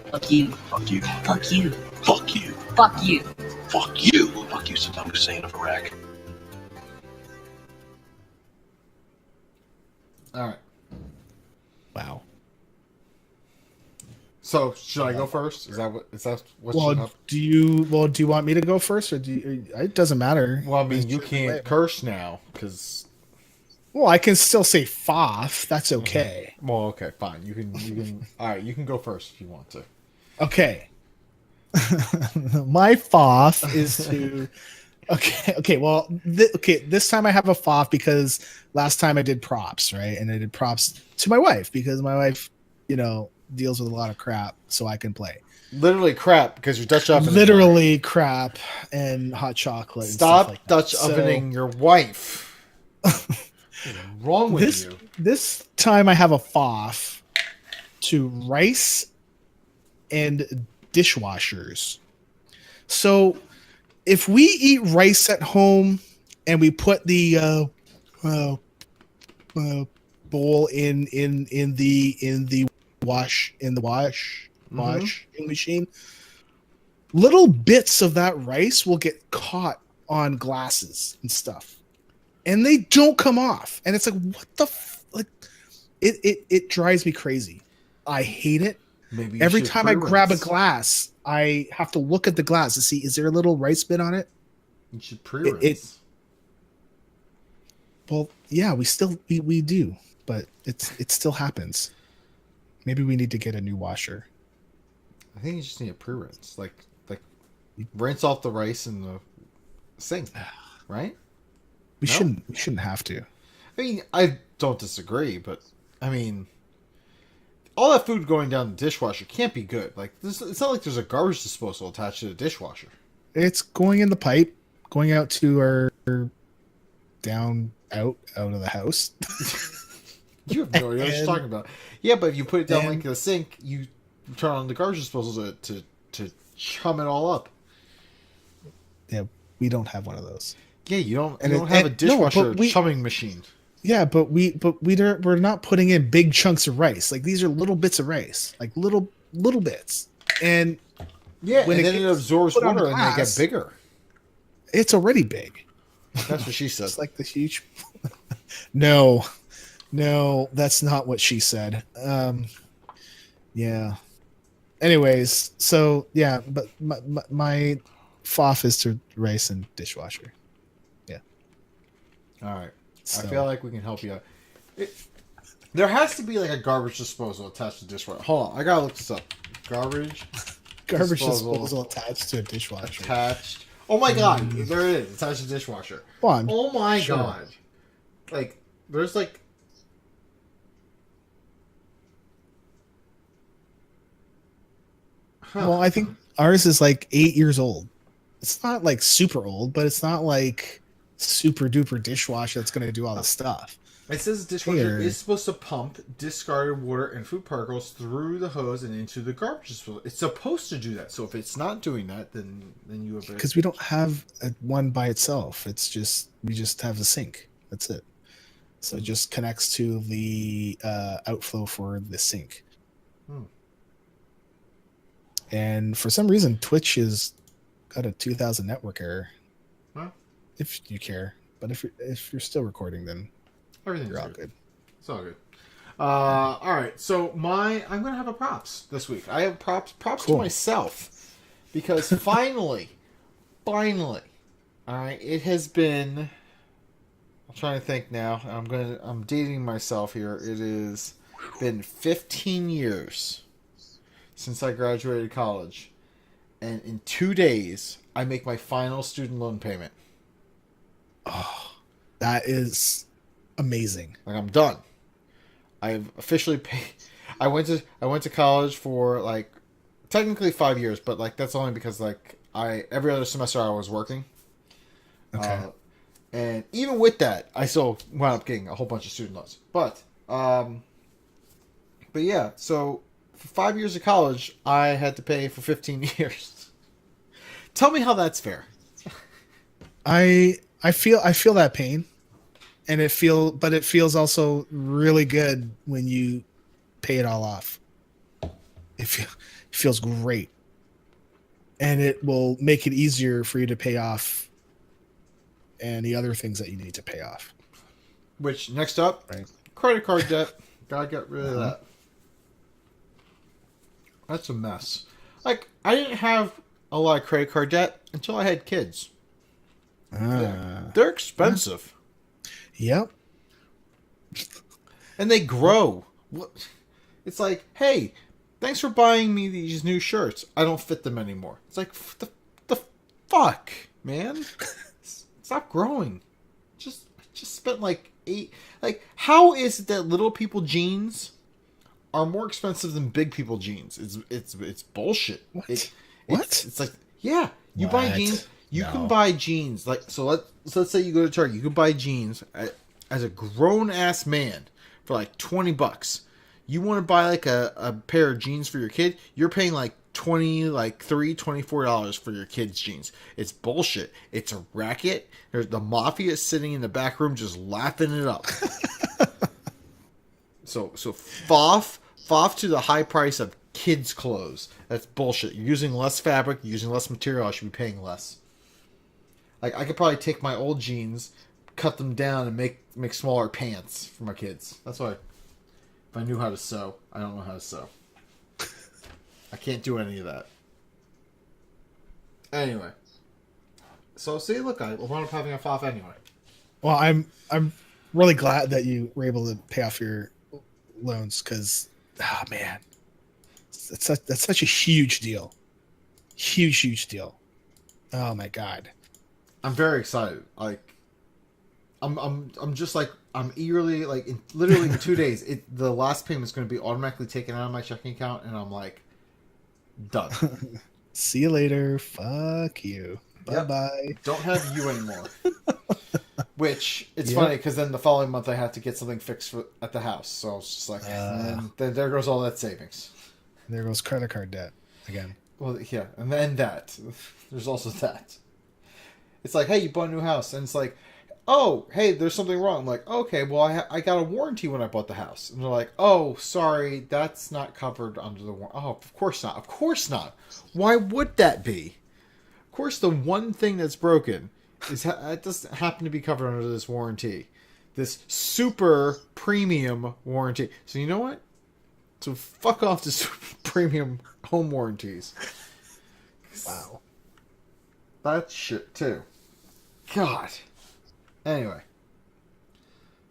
Fuck you. fuck you, Fuck you. fuck you, Fuck you. fuck you, fuck you, Saddam Hussein of Iraq. Alright. Wow. So, should I go first? Is that what Well, should do you want me to go first, or it doesn't matter? Well, I mean, you can't curse now, because... Well, I can still say Foth. That's okay. Well, okay, fine. You can... Alright, you can go first if you want to. Okay. My Foth is to... Okay. Well, this time I have a Foth because last time I did props, right? And I did props to my wife because my wife, deals with a lot of crap, so I can play. Literally crap, because you're Dutch ovening. Literally crap and hot chocolate. Stop and stuff like Dutch ovening your wife. What's wrong with you? This time I have a Foth to rice and dishwashers. So if we eat rice at home and we put the bowl in the washing machine, little bits of that rice will get caught on glasses and stuff, and they don't come off. And it's like, what the it drives me crazy. I hate it. Maybe every time I grab a glass, I have to look at the glass to see, is there a little rice bit on it? You should pre-rinse. Well, yeah, we do, but it still happens. Maybe we need to get a new washer. I think you just need a pre-rinse, like rinse off the rice in the sink, right? We shouldn't have to. I mean, I don't disagree, but I mean, all that food going down the dishwasher can't be good. Like, it's not like there's a garbage disposal attached to the dishwasher. It's going in the pipe, going out to our out of the house. You have no idea what you're talking about. Yeah, but if you put it down like the sink, you turn on the garbage disposal to chum it all up. Yeah, we don't have one of those. Yeah, you don't have a dishwasher chumming machine. Yeah, but we're not putting in big chunks of rice. Like these are little bits of rice, like little bits, and Yeah, when and then it gets absorbs put on water and they get glass, bigger. It's already big. That's what she said. It's like the huge. No, that's not what she said. Yeah. Anyways, so yeah, but my FOF is to rice and dishwasher. Yeah. All right. So. I feel like we can help you out. There has to be like a garbage disposal attached to dishwasher. Hold on, I gotta look this up. Garbage disposal attached to a dishwasher. Attached. Oh my god, there it is. Attached to dishwasher. Oh my god. Like, there's like. Huh. Well, I think ours is like 8 years old. It's not like super old, but it's not like super duper dishwasher that's going to do all the stuff. It says dishwasher is supposed to pump discarded water and food particles through the hose and into the garbage disposal. It's supposed to do that. So if it's not doing that, then you have because we don't have one by itself. It's just we just have the sink. That's it. So it just connects to the outflow for the sink. And for some reason, Twitch has got a 2000 network error. Huh? If you care, but if you're still recording, then everything's all good. It's all good. All right, so I'm gonna have a props this week. I have props Cool. to myself because finally, all right, it has been. I'm trying to think now. I'm dating myself here. It has been 15 years since I graduated college, and in 2 days I make my final student loan payment. Oh, that is amazing. Like, I'm done. I've officially paid. I went to college for like technically 5 years, but like that's only because like every other semester I was working. Okay. And even with that, I still wound up getting a whole bunch of student loans. But yeah, so for 5 years of college, I had to pay for 15 years. Tell me how that's fair. I feel that pain, and it feels also really good when you pay it all off. It feels great, and it will make it easier for you to pay off any other things that you need to pay off. Which next up, right? Credit card debt. Gotta get rid of that. That's a mess. Like, I didn't have a lot of credit card debt until I had kids. They're expensive. Yep. And they grow. It's like, hey, thanks for buying me these new shirts. I don't fit them anymore. It's like, the fuck, man? Stop growing. Just spent like 8. Like, how is it that little people jeans are more expensive than big people jeans? It's bullshit. What? It's like, yeah, you buy jeans. You No. can buy jeans. Like, so let's say you go to Target. You can buy jeans as a grown ass man for like $20. You want to buy like a pair of jeans for your kid, you're paying like $24 for your kid's jeans. It's bullshit. It's a racket. The mafia is sitting in the back room just laughing it up. So FOF to the high price of kids' clothes. That's bullshit. You're using less fabric, you're using less material. I should be paying less. Like, I could probably take my old jeans, cut them down, and make smaller pants for my kids. That's why. If I knew how to sew, I don't know how to sew. I can't do any of that. Anyway. So, see, look, I wound up having a FOF anyway. Well, I'm really glad that you were able to pay off your loans because, man, that's such a huge deal. Huge deal. Oh my god. I'm very excited. Like, I'm just like, I'm eagerly, like, literally in 2 days, the last payment's going to be automatically taken out of my checking account, and I'm like, done. See you later. Fuck you. Yep. Bye-bye. Don't have you anymore. Which, it's funny, because then the following month I have to get something fixed at the house. So I was just like, and then there goes all that savings. There goes credit card debt again. Well, yeah, and then that. There's also that. It's like, hey, you bought a new house, and it's like, oh, hey, there's something wrong. I'm like, okay, well, I got a warranty when I bought the house. And they're like, oh, sorry, that's not covered under the warranty. Oh, of course not. Of course not. Why would that be? Of course, the one thing that's broken is it doesn't happen to be covered under this warranty. This super premium warranty. So you know what? So fuck off to super premium home warranties. Wow. That's shit too. God. Anyway.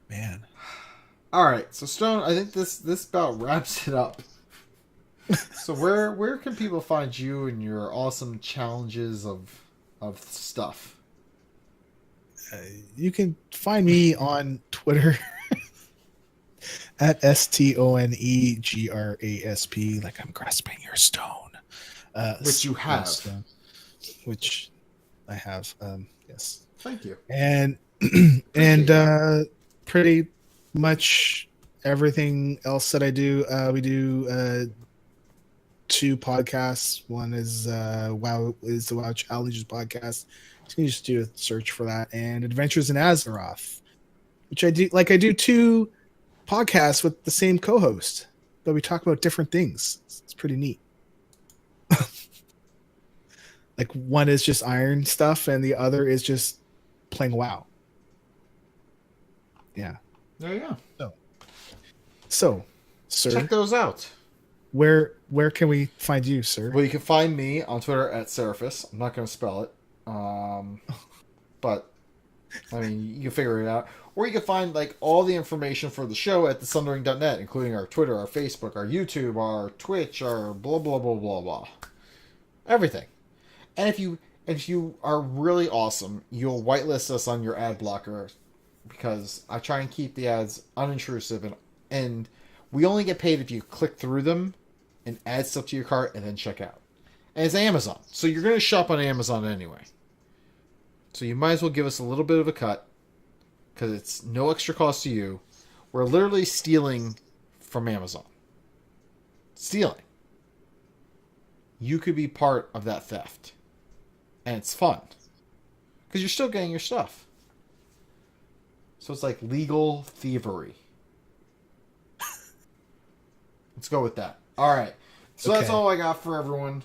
Man. Alright, so Stone, I think this about wraps it up. So where can people find you and your awesome challenges of stuff? You can find me on Twitter at STONEGRASP, like I'm grasping your stone. Which you have. Stone, which I have, yes. Thank you. And pretty much everything else that I do, we do 2 podcasts. One is the WoW Challenges podcast. So you can just do a search for that, and Adventures in Azeroth, which I do. Like I do 2 podcasts with the same co-host, but we talk about different things. It's pretty neat. Like one is just iron stuff, and the other is just playing WoW. Yeah. There you go. So, sir, check those out. Where can we find you, sir? Well, you can find me on Twitter at Ceraphus. I'm not going to spell it. But, I mean, you can figure it out. Or you can find, like, all the information for the show at thesundering.net, including our Twitter, our Facebook, our YouTube, our Twitch, our blah, blah, blah, blah, blah. Everything. And if you are really awesome, you'll whitelist us on your ad blocker, because I try and keep the ads unintrusive, and we only get paid if you click through them and add stuff to your cart and then check out. And it's Amazon, so you're going to shop on Amazon anyway. So you might as well give us a little bit of a cut, because it's no extra cost to you. We're literally stealing from Amazon. Stealing. You could be part of that theft. And it's fun. Because you're still getting your stuff. So it's like legal thievery. Let's go with that. Alright. So that's all I got for everyone.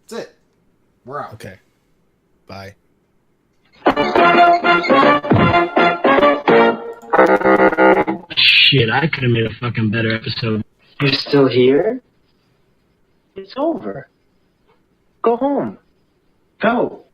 That's it. We're out. Okay. Bye. Shit, I could have made a fucking better episode. You're still here? It's over. Go home. Go.